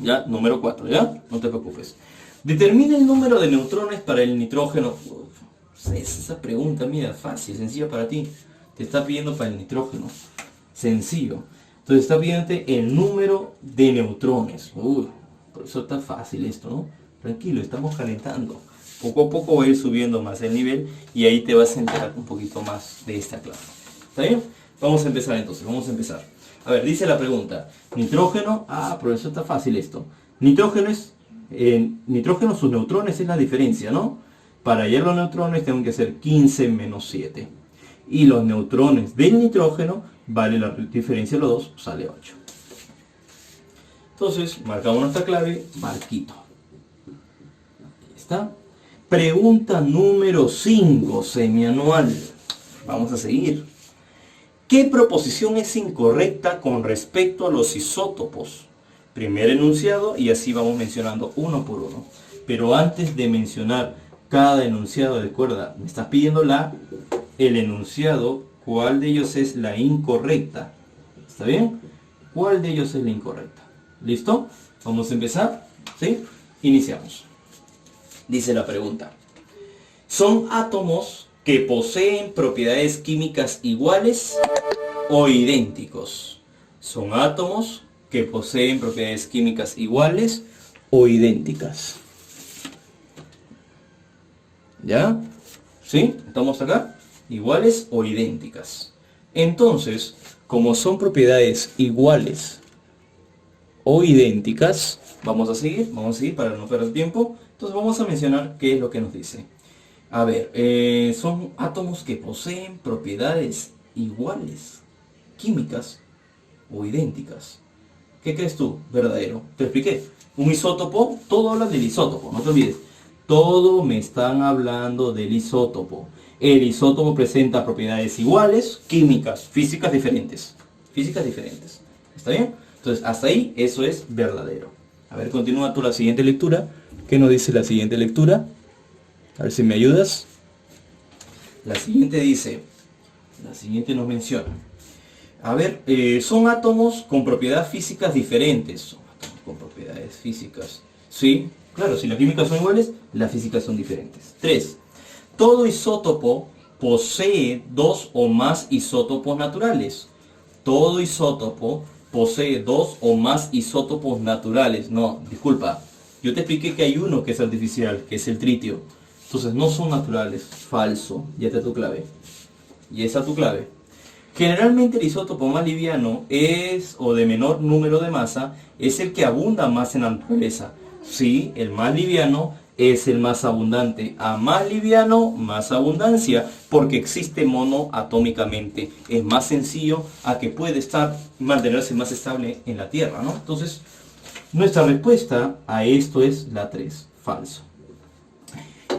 Ya, número 4, ¿ya? No te preocupes. Determina el número de neutrones para el nitrógeno. Esa pregunta, mira, fácil, sencilla para ti. Te está pidiendo para el nitrógeno. Sencillo. Entonces está pidiéndote el número de neutrones. Por eso está fácil esto, ¿no? Tranquilo, estamos calentando. Poco a poco voy a ir subiendo más el nivel y ahí te vas a enterar un poquito más de esta clase. ¿Está bien? Vamos a empezar entonces, vamos a empezar. A ver, dice la pregunta. Nitrógeno, pero eso está fácil esto. Nitrógeno, sus neutrones es la diferencia, ¿no? Para hallar los neutrones tengo que hacer 15 menos 7. Y los neutrones del nitrógeno, vale la diferencia de los dos, sale 8. Entonces, marcamos nuestra clave, marquito. Ahí está. Pregunta número 5, semianual. Vamos a seguir. ¿Qué proposición es incorrecta con respecto a los isótopos? Primer enunciado y así vamos mencionando uno por uno. Pero antes de mencionar cada enunciado. Recuerda, me estás pidiendo el enunciado, ¿cuál de ellos es la incorrecta? ¿Está bien? ¿Cuál de ellos es la incorrecta? ¿Listo? Vamos a empezar, ¿sí? Iniciamos. Dice la pregunta. ¿Son átomos que poseen propiedades químicas iguales o idénticos? Son átomos que poseen propiedades químicas iguales o idénticas. ¿Ya? ¿Sí? ¿Estamos acá? Iguales o idénticas. Entonces, como son propiedades iguales o idénticas, vamos a seguir para no perder tiempo. Entonces vamos a mencionar qué es lo que nos dice. A ver, son átomos que poseen propiedades iguales, químicas o idénticas. ¿Qué crees tú? Verdadero. Te expliqué. Un isótopo, todo habla del isótopo, no te olvides. Todo me están hablando del isótopo. El isótopo presenta propiedades iguales, químicas, físicas diferentes. Físicas diferentes. ¿Está bien? Entonces, hasta ahí, eso es verdadero. A ver, continúa tú la siguiente lectura. ¿Qué nos dice la siguiente lectura? A ver si me ayudas. La siguiente dice, la siguiente nos menciona. A ver, son átomos con propiedades físicas diferentes. Son átomos con propiedades físicas. Sí, claro, si las químicas son iguales, las físicas son diferentes. 3. Todo isótopo posee dos o más isótopos naturales. Todo isótopo posee dos o más isótopos naturales. No, disculpa. Yo te expliqué que hay uno que es artificial, que es el tritio. Entonces no son naturales. Falso. Ya está tu clave. Y esa es tu clave. Generalmente el isótopo más liviano es, o de menor número de masa, es el que abunda más en la naturaleza. Sí, el más liviano es el más abundante. A más liviano, más abundancia, porque existe monoatómicamente. Es más sencillo a que puede mantenerse más estable en la Tierra, ¿no? Entonces, nuestra respuesta a esto es la 3, falso.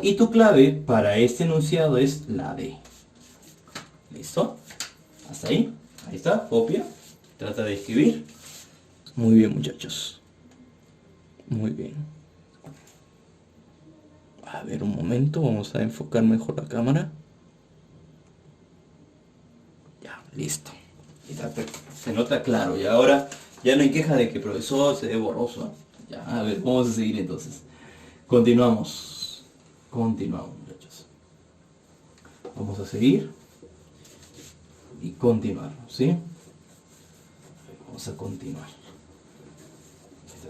Y tu clave para este enunciado es la D. ¿Listo? ¿Hasta ahí? Ahí está, copia. Trata de escribir. Muy bien, muchachos. Muy bien. A ver, un momento, vamos a enfocar mejor la cámara. Ya, listo. Se nota claro. Y ahora ya no hay queja de que el profesor se ve borroso, ¿eh? Ya, a ver, vamos a seguir entonces. Continuamos. Continuamos, muchachos. Vamos a seguir. Y continuar, ¿sí? Vamos a continuar.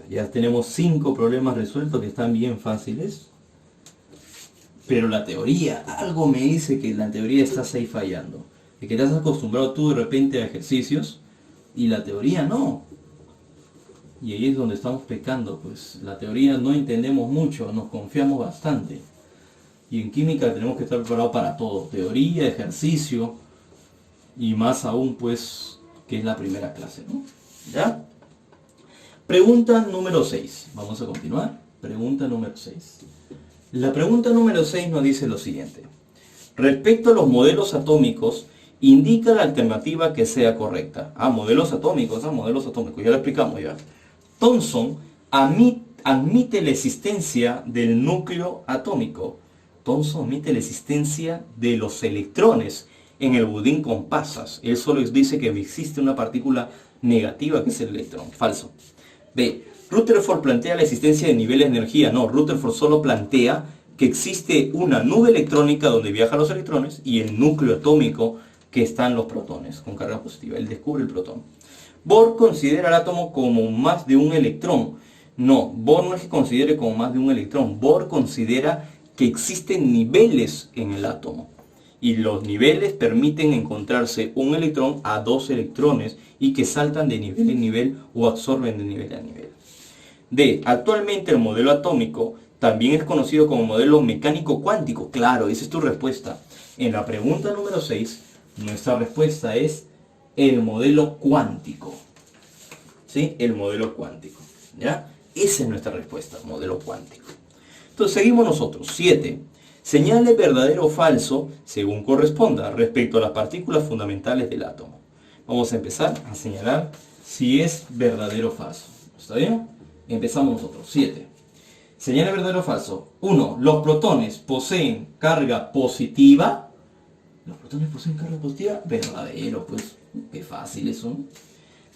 Ya tenemos 5 problemas resueltos que están bien fáciles. Pero la teoría, algo me dice que en la teoría estás ahí fallando. De que te has acostumbrado tú de repente a ejercicios y la teoría no. Y ahí es donde estamos pecando, pues la teoría no entendemos mucho, nos confiamos bastante. Y en química tenemos que estar preparados para todo. Teoría, ejercicio y más aún pues que es la primera clase, ¿no? ¿Ya? Pregunta número 6. Vamos a continuar. Pregunta número 6. La pregunta número 6 nos dice lo siguiente. Respecto a los modelos atómicos, indica la alternativa que sea correcta. Modelos atómicos, ya lo explicamos ya. Thomson admite la existencia del núcleo atómico. Thomson admite la existencia de los electrones en el budín con pasas. Él solo dice que existe una partícula negativa que es el electrón. Falso. B. Rutherford plantea la existencia de niveles de energía. No, Rutherford solo plantea que existe una nube electrónica donde viajan los electrones y el núcleo atómico que están los protones con carga positiva. Él descubre el protón. Bohr considera al átomo como más de un electrón. No, Bohr no es que considere como más de un electrón. Bohr considera que existen niveles en el átomo. Y los niveles permiten encontrarse un electrón a 2 electrones y que saltan de nivel en nivel o absorben de nivel a nivel. D. Actualmente el modelo atómico también es conocido como modelo mecánico cuántico. Claro, esa es tu respuesta. En la pregunta número 6, nuestra respuesta es el modelo cuántico. ¿Sí? El modelo cuántico. ¿Ya? Esa es nuestra respuesta, modelo cuántico. Entonces seguimos nosotros. 7. Señale verdadero o falso, según corresponda, respecto a las partículas fundamentales del átomo. Vamos a empezar a señalar si es verdadero o falso. ¿Está bien? Empezamos nosotros. 7. Señala verdadero o falso. 1. Los protones poseen carga positiva. ¿Los protones poseen carga positiva? Verdadero, pues. Qué fácil eso.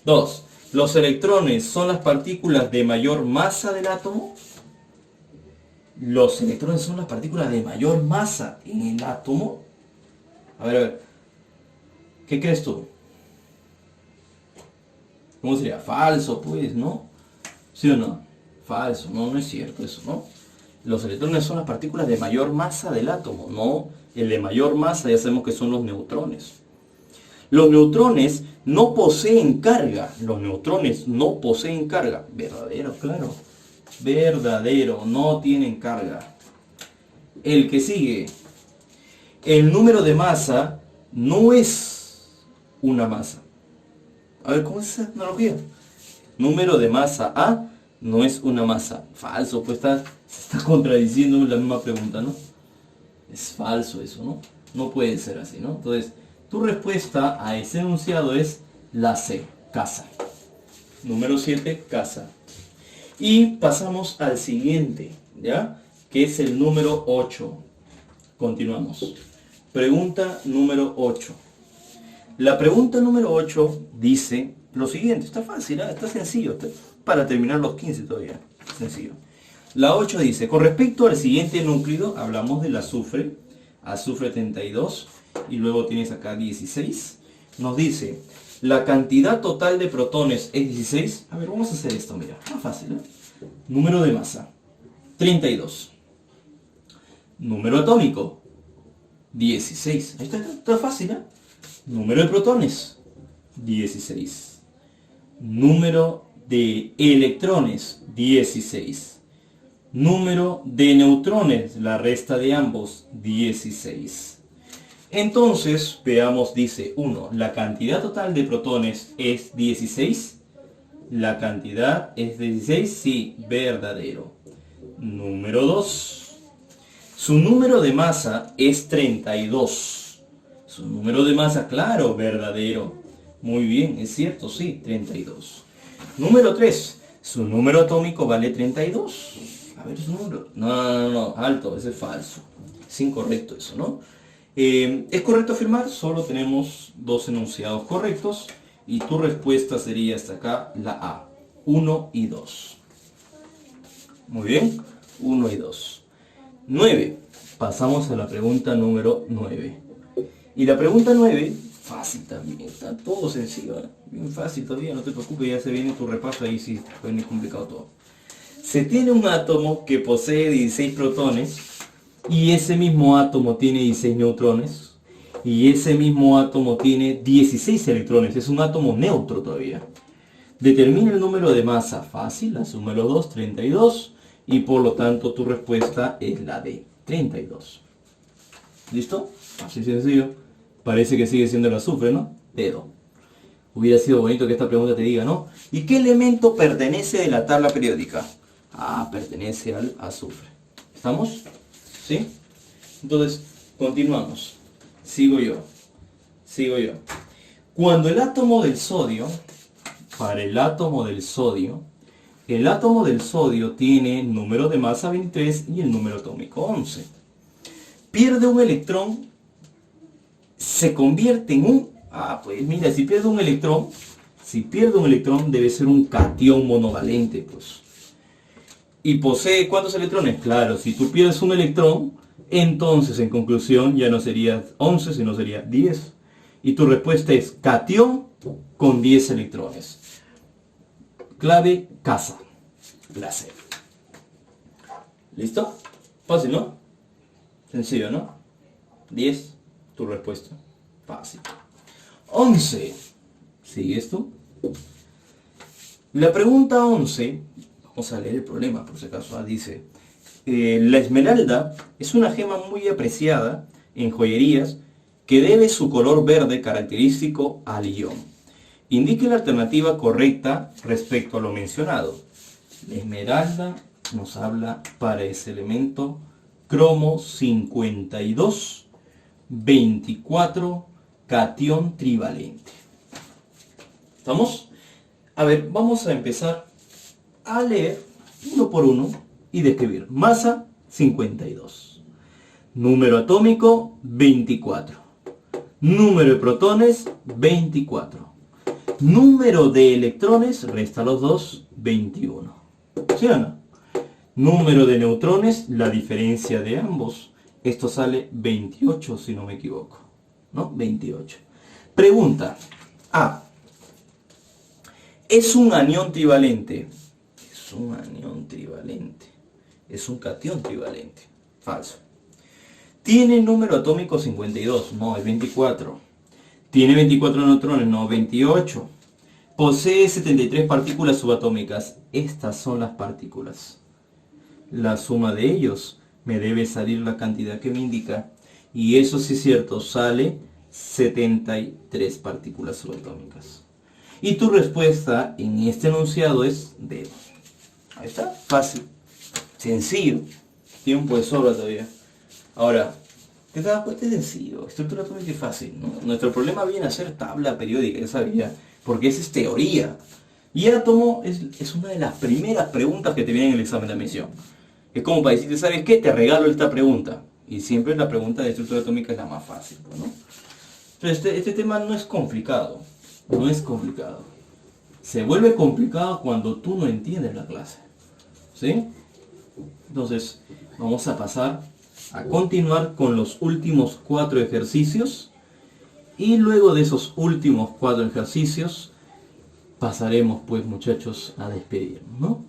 2. Los electrones son las partículas de mayor masa del átomo. Los electrones son las partículas de mayor masa en el átomo. A ver. ¿Qué crees tú? ¿Cómo sería? Falso, pues, ¿no? ¿Sí o no? Falso, no es cierto eso, ¿no? Los electrones son las partículas de mayor masa del átomo, no. El de mayor masa ya sabemos que son los neutrones. Los neutrones no poseen carga. Los neutrones no poseen carga. Verdadero, claro. Verdadero, no tienen carga. El que sigue. El número de masa no es una masa. A ver, ¿cómo es esa analogía? Número de masa A no es una masa. Falso, pues se está contradiciendo la misma pregunta, ¿no? Es falso eso, ¿no? No puede ser así, ¿no? Entonces, tu respuesta a ese enunciado es la C, casa. Número 7, casa. Y pasamos al siguiente, ¿ya? Que es el número 8. Continuamos. Pregunta número 8. La pregunta número 8 dice lo siguiente. Está fácil, ¿eh? Está sencillo. Para terminar los 15 todavía. Sencillo. La 8 dice, con respecto al siguiente núcleo, hablamos del azufre. Azufre 32. Y luego tienes acá 16. Nos dice, la cantidad total de protones es 16. A ver, vamos a hacer esto, mira. Más fácil, ¿eh? Número de masa. 32. Número atómico. 16. Ahí está fácil, ¿eh? Número de protones. 16. Número de electrones. 16. Número de neutrones. La resta de ambos. 16. Entonces, veamos, dice 1. La cantidad total de protones es 16. La cantidad es 16. Sí, verdadero. Número 2. Su número de masa es 32. Su número de masa, claro, verdadero. Muy bien, es cierto, sí, 32. Número 3. Su número atómico vale 32. A ver su número. No, alto, ese es falso. Es incorrecto eso, ¿no? ¿Es correcto afirmar? Solo tenemos dos enunciados correctos. Y tu respuesta sería hasta acá la A. 1 y 2. Muy bien, 1 y 2. 9. Pasamos a la pregunta número 9. Y la pregunta 9, fácil también, está todo sencillo, ¿eh? Bien fácil todavía, no te preocupes, ya se viene tu repaso ahí, sí, fue muy complicado todo. Se tiene un átomo que posee 16 protones, y ese mismo átomo tiene 16 neutrones, y ese mismo átomo tiene 16 electrones, es un átomo neutro todavía. Determina el número de masa, fácil, la suma de los dos, 32, y por lo tanto tu respuesta es la D, 32. ¿Listo? Así sencillo. Parece que sigue siendo el azufre, ¿no? Dedo. Hubiera sido bonito que esta pregunta te diga, ¿no? ¿Y qué elemento pertenece de la tabla periódica? Ah, pertenece al azufre. ¿Estamos? ¿Sí? Entonces, continuamos. Sigo yo. Cuando el átomo del sodio, para el átomo del sodio tiene número de masa 23 y el número atómico 11. Pierde un electrón, se convierte en un... pues mira, si pierde un electrón debe ser un catión monovalente, pues. ¿Y posee cuántos electrones? Claro, si tú pierdes un electrón, entonces en conclusión ya no sería 11, sino sería 10. Y tu respuesta es catión con 10 electrones. Clave, casa. La C. ¿Listo? Fácil, ¿no? Sencillo, ¿no? 10, tu respuesta. Fácil. 11. ¿Sigues tú? La pregunta 11, vamos a leer el problema por si acaso, dice, la esmeralda es una gema muy apreciada en joyerías que debe su color verde característico al ion. Indique la alternativa correcta respecto a lo mencionado. La esmeralda nos habla para ese elemento cromo 52, 24, catión trivalente. ¿Estamos? A ver, vamos a empezar a leer uno por uno y describir. Masa, 52. Número atómico, 24. Número de protones, 24. Número de electrones, resta los dos, 21. ¿Sí o no? Número de neutrones, la diferencia de ambos. Esto sale 28 si no me equivoco. ¿No? 28. Pregunta A. ¿Es un anión trivalente? Es un anión trivalente. Es un catión trivalente. Falso. ¿Tiene número atómico 52? No, es 24. ¿Tiene 24 neutrones? No, 28. ¿Posee 73 partículas subatómicas? Estas son las partículas. La suma de ellos me debe salir la cantidad que me indica. Y eso sí es cierto, sale 73 partículas subatómicas. Y tu respuesta en este enunciado es D. Ahí está, fácil, sencillo. Tiempo de sobra todavía. Ahora, ¿te das cuenta? Es sencillo, estructura atómica es fácil, ¿no? Nuestro problema viene a ser tabla periódica, ya sabía, porque esa es teoría. Y el átomo es una de las primeras preguntas que te vienen en el examen de admisión. Es como para decirte, ¿sabes qué? Te regalo esta pregunta. Y siempre la pregunta de estructura atómica es la más fácil, ¿no? Entonces, este tema no es complicado. No es complicado. Se vuelve complicado cuando tú no entiendes la clase. ¿Sí? Entonces, vamos a pasar a continuar con los últimos 4 ejercicios. Y luego de esos últimos 4 ejercicios, pasaremos, pues, muchachos, a despedirnos, ¿no?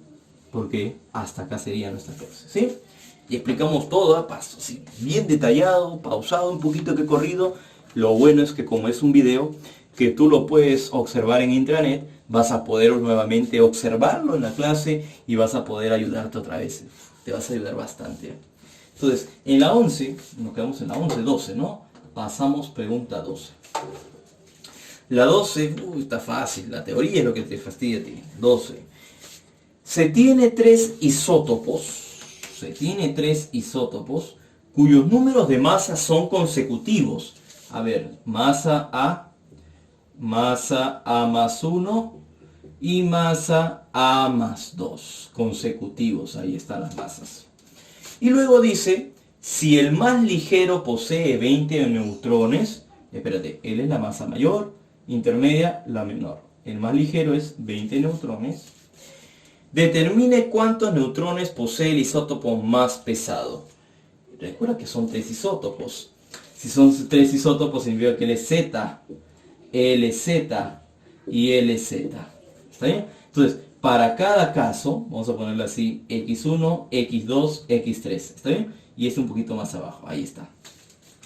Porque hasta acá sería nuestra clase, ¿sí? Y explicamos todo a paso, ¿sí? Bien detallado, pausado, un poquito que he corrido. Lo bueno es que como es un video que tú lo puedes observar en intranet, vas a poder nuevamente observarlo en la clase y vas a poder ayudarte otra vez. Te vas a ayudar bastante. Entonces, en la 11, nos quedamos en la 11, 12, ¿no? Pasamos pregunta 12. La 12, está fácil, la teoría es lo que te fastidia a ti. 12. Se tiene 3 isótopos. Se tiene 3 isótopos cuyos números de masa son consecutivos. A ver, masa A más 1 y masa A más 2. Consecutivos, ahí están las masas. Y luego dice, si el más ligero posee 20 neutrones, espérate, él es la masa mayor, intermedia, la menor. El más ligero es 20 neutrones. Determine cuántos neutrones posee el isótopo más pesado. Recuerda que son 3 isótopos. Si son 3 isótopos significa que él es Z, LZ y LZ. ¿Está bien? Entonces, para cada caso, vamos a ponerlo así, X1, X2, X3. ¿Está bien? Y este un poquito más abajo. Ahí está.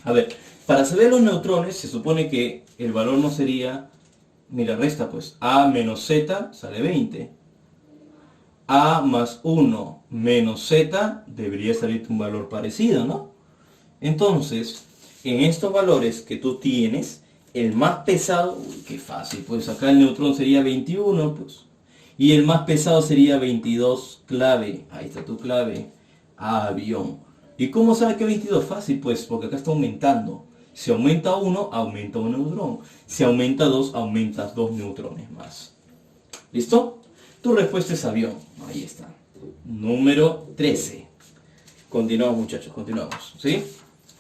A ver, para saber los neutrones, se supone que el valor no sería, mira, resta pues, A menos Z sale 20. A más 1 menos Z debería salirte un valor parecido, ¿no? Entonces, en estos valores que tú tienes, el más pesado, uy, qué fácil, pues acá el neutrón sería 21, pues. Y el más pesado sería 22, clave. Ahí está tu clave. Avión. ¿Y cómo sabes que 22? Fácil, pues, porque acá está aumentando. Si aumenta 1, aumenta un neutrón. Si aumenta 2, aumentas 2 neutrones más. ¿Listo? Tu respuesta es avión. Ahí está. Número 13. Continuamos, muchachos, continuamos. ¿Sí?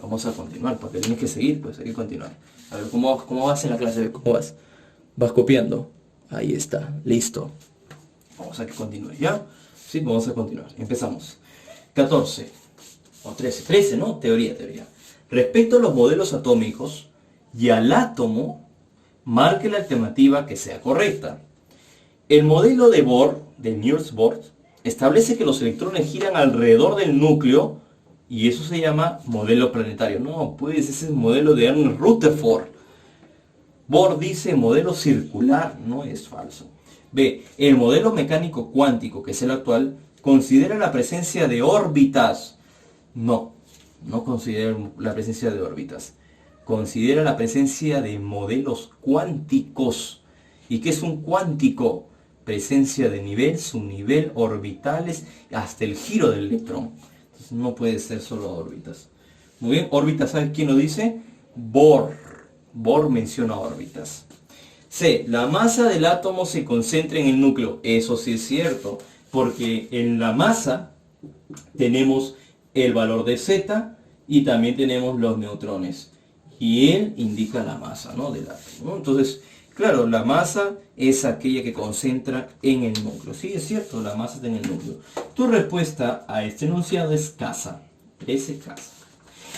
Vamos a continuar, porque tienes que seguir, pues hay que continuar. A ver, ¿cómo vas en la clase? ¿Cómo vas? ¿Vas copiando? Ahí está, listo. Vamos a que continúe, ¿ya? Sí, vamos a continuar. Empezamos. 14. O 13. 13, ¿no? Teoría. Respecto a los modelos atómicos y al átomo, marque la alternativa que sea correcta. El modelo de Bohr, de Niels Bohr, establece que los electrones giran alrededor del núcleo y eso se llama modelo planetario. No, pues ese es el modelo de Ernst Rutherford. Bohr dice modelo circular, no es falso. B. El modelo mecánico cuántico, que es el actual, considera la presencia de órbitas. No considera la presencia de órbitas. Considera la presencia de modelos cuánticos. ¿Y qué es un cuántico? Presencia de nivel, subnivel, orbitales, hasta el giro del electrón. Entonces no puede ser solo órbitas. Muy bien, órbitas, ¿sabes quién lo dice? Bohr. Bohr menciona órbitas. C. La masa del átomo se concentra en el núcleo. Eso sí es cierto, porque en la masa tenemos el valor de Z y también tenemos los neutrones. Y él indica la masa, ¿no?, del átomo, ¿no? Entonces, claro, la masa es aquella que concentra en el núcleo. Sí, es cierto, la masa está en el núcleo. Tu respuesta a este enunciado es casa. S casa.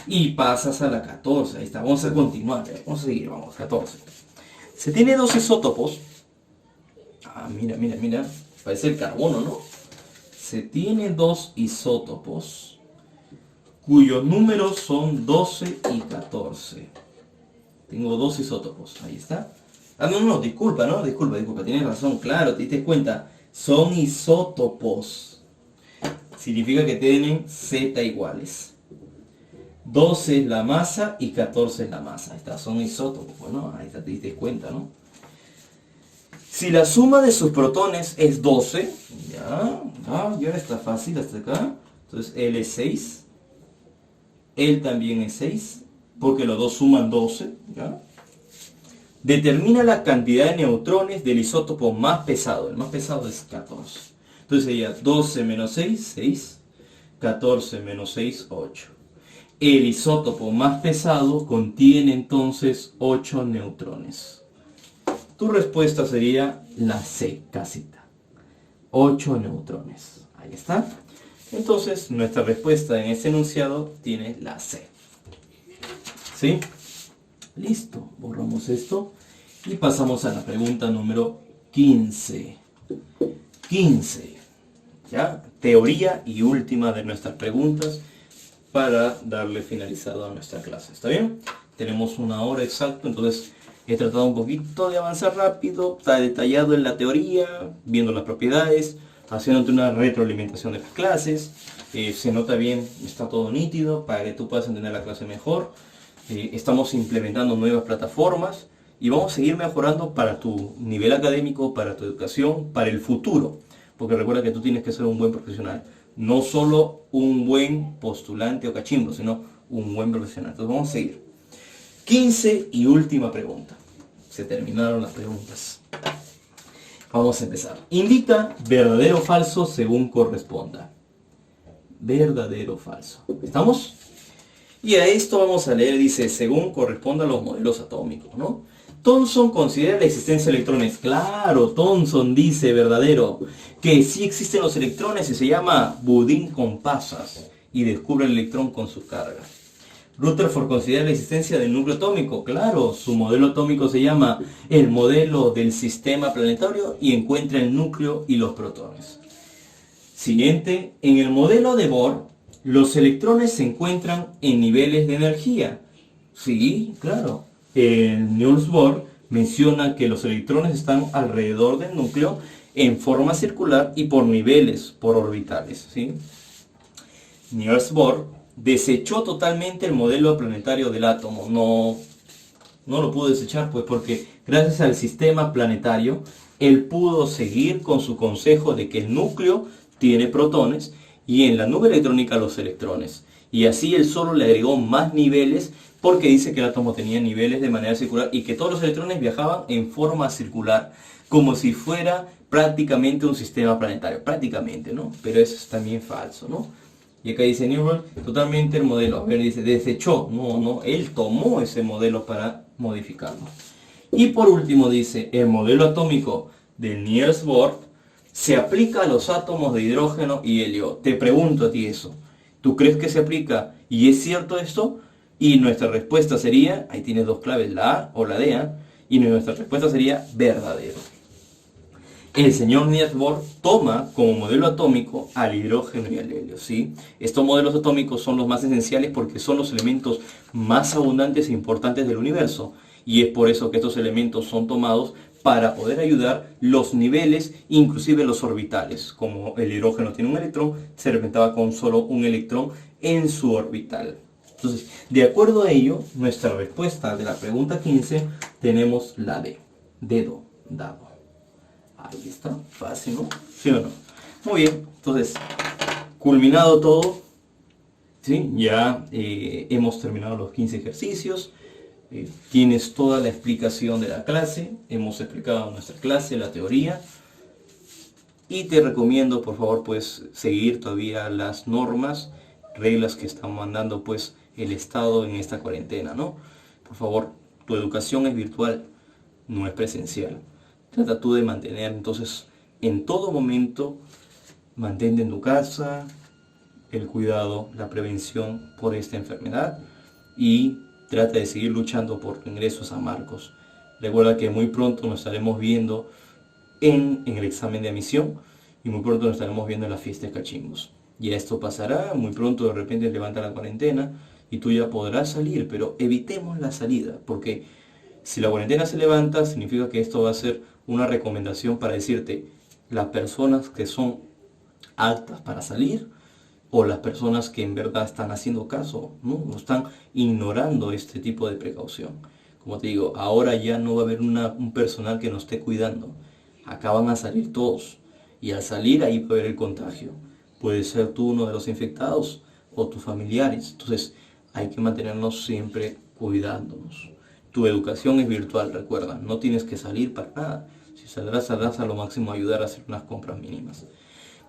Y pasas a la 14. Ahí está, vamos a continuar. Vamos a seguir, vamos, 14. Se tiene dos isótopos. Ah, mira, mira, mira. Parece el carbono, ¿no? Se tiene dos isótopos cuyos números son 12 y 14. Tengo dos isótopos, ahí está. Ah, no, disculpa, ¿no? Disculpa, tienes razón, claro, te diste cuenta. Son isótopos. Significa que tienen Z iguales. 12 es la masa y 14 es la masa. Ahí está, son isótopos, ¿no? Ahí está, te diste cuenta, ¿no? Si la suma de sus protones es 12, ya está fácil hasta acá. Entonces L es 6. Él también es 6, porque los dos suman 12, ¿ya? Determina la cantidad de neutrones del isótopo más pesado. El más pesado es 14. Entonces sería 12 menos 6, 6. 14 menos 6, 8. El isótopo más pesado contiene entonces 8 neutrones. Tu respuesta sería la C, casita. 8 neutrones. Ahí está. Entonces, nuestra respuesta en este enunciado tiene la C. ¿Sí? Listo. Borramos esto. Y pasamos a la pregunta número 15. 15. ¿Ya? Teoría y última de nuestras preguntas para darle finalizado a nuestra clase. ¿Está bien? Tenemos una hora exacta, entonces he tratado un poquito de avanzar rápido, está detallado en la teoría, viendo las propiedades, haciéndote una retroalimentación de las clases. Se nota bien, está todo nítido para que tú puedas entender la clase mejor. Estamos implementando nuevas plataformas y vamos a seguir mejorando para tu nivel académico, para tu educación, para el futuro. Porque recuerda que tú tienes que ser un buen profesional. No solo un buen postulante o cachimbo, sino un buen profesional. Entonces vamos a seguir. 15 y última pregunta. Se terminaron las preguntas. Vamos a empezar. Indica verdadero o falso según corresponda. Verdadero o falso. ¿Estamos? Y a esto vamos a leer, dice, según corresponda a los modelos atómicos, ¿no? Thomson considera la existencia de electrones. Claro, Thomson dice verdadero, que sí existen los electrones y se llama budín con pasas y descubre el electrón con su carga. Rutherford considera la existencia del núcleo atómico. Claro, su modelo atómico se llama el modelo del sistema planetario y encuentra el núcleo y los protones. Siguiente, en el modelo de Bohr, los electrones se encuentran en niveles de energía. Sí, claro. Niels Bohr menciona que los electrones están alrededor del núcleo en forma circular y por niveles, por orbitales, ¿sí? Niels Bohr desechó totalmente el modelo planetario del átomo. No lo pudo desechar, pues, porque gracias al sistema planetario, él pudo seguir con su consejo de que el núcleo tiene protones y en la nube electrónica los electrones. Y así él solo le agregó más niveles porque dice que el átomo tenía niveles de manera circular y que todos los electrones viajaban en forma circular, como si fuera prácticamente un sistema planetario. Prácticamente, ¿no? Pero eso es también falso, ¿no? Y acá dice Newell, totalmente el modelo. A ver, dice, desechó. No, él tomó ese modelo para modificarlo. Y por último dice, el modelo atómico de Niels Bohr se aplica a los átomos de hidrógeno y helio. Te pregunto a ti eso. ¿Tú crees que se aplica? ¿Y es cierto esto? Y nuestra respuesta sería, ahí tienes dos claves, la A o la D, y nuestra respuesta sería verdadero. El señor Niels Bohr toma como modelo atómico al hidrógeno y al helio, ¿sí? Estos modelos atómicos son los más esenciales porque son los elementos más abundantes e importantes del universo. Y es por eso que estos elementos son tomados para poder ayudar los niveles, inclusive los orbitales. Como el hidrógeno tiene un electrón, se representaba con solo un electrón en su orbital. Entonces, de acuerdo a ello, nuestra respuesta de la pregunta 15 tenemos la D. Dedo, dado. Ahí está, fácil, ¿no? ¿Sí o no? Muy bien, entonces, culminado todo, ¿sí? Ya hemos terminado los 15 ejercicios. Tienes toda la explicación de la clase. Hemos explicado nuestra clase, la teoría. y te recomiendo por favor pues seguir todavía las normas, reglas que está mandando pues el Estado en esta cuarentena, ¿no? Por favor, tu educación es virtual, no es presencial. Trata tú de mantener entonces en todo momento, mantente en tu casa, el cuidado, la prevención por esta enfermedad y trata de seguir luchando por tu ingreso a San Marcos. Recuerda que muy pronto nos estaremos viendo en el examen de admisión y muy pronto nos estaremos viendo en la fiesta de cachimbos. Y esto pasará, muy pronto de repente levanta la cuarentena y tú ya podrás salir, pero evitemos la salida, porque si la cuarentena se levanta, significa que esto va a ser una recomendación para decirte las personas que son aptas para salir o las personas que en verdad están haciendo caso, ¿no? No están ignorando este tipo de precaución. Como te digo, ahora ya no va a haber un personal que nos esté cuidando. Acá van a salir todos. Y al salir ahí puede haber el contagio. Puede ser tú uno de los infectados o tus familiares. Entonces hay que mantenernos siempre cuidándonos. Tu educación es virtual, recuerda. No tienes que salir para nada. Si saldrás, saldrás a lo máximo a ayudar a hacer unas compras mínimas.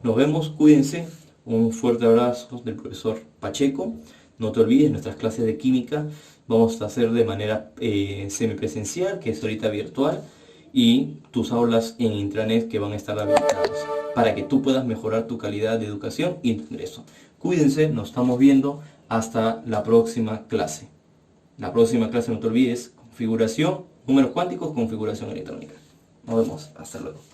Nos vemos, cuídense. Un fuerte abrazo del profesor Pacheco. No te olvides, nuestras clases de química vamos a hacer de manera semipresencial, que es ahorita virtual, y tus aulas en intranet que van a estar habilitadas para que tú puedas mejorar tu calidad de educación y tu ingreso. Cuídense, nos estamos viendo hasta la próxima clase. La próxima clase, no te olvides, configuración, números cuánticos, configuración electrónica. Nos vemos, hasta luego.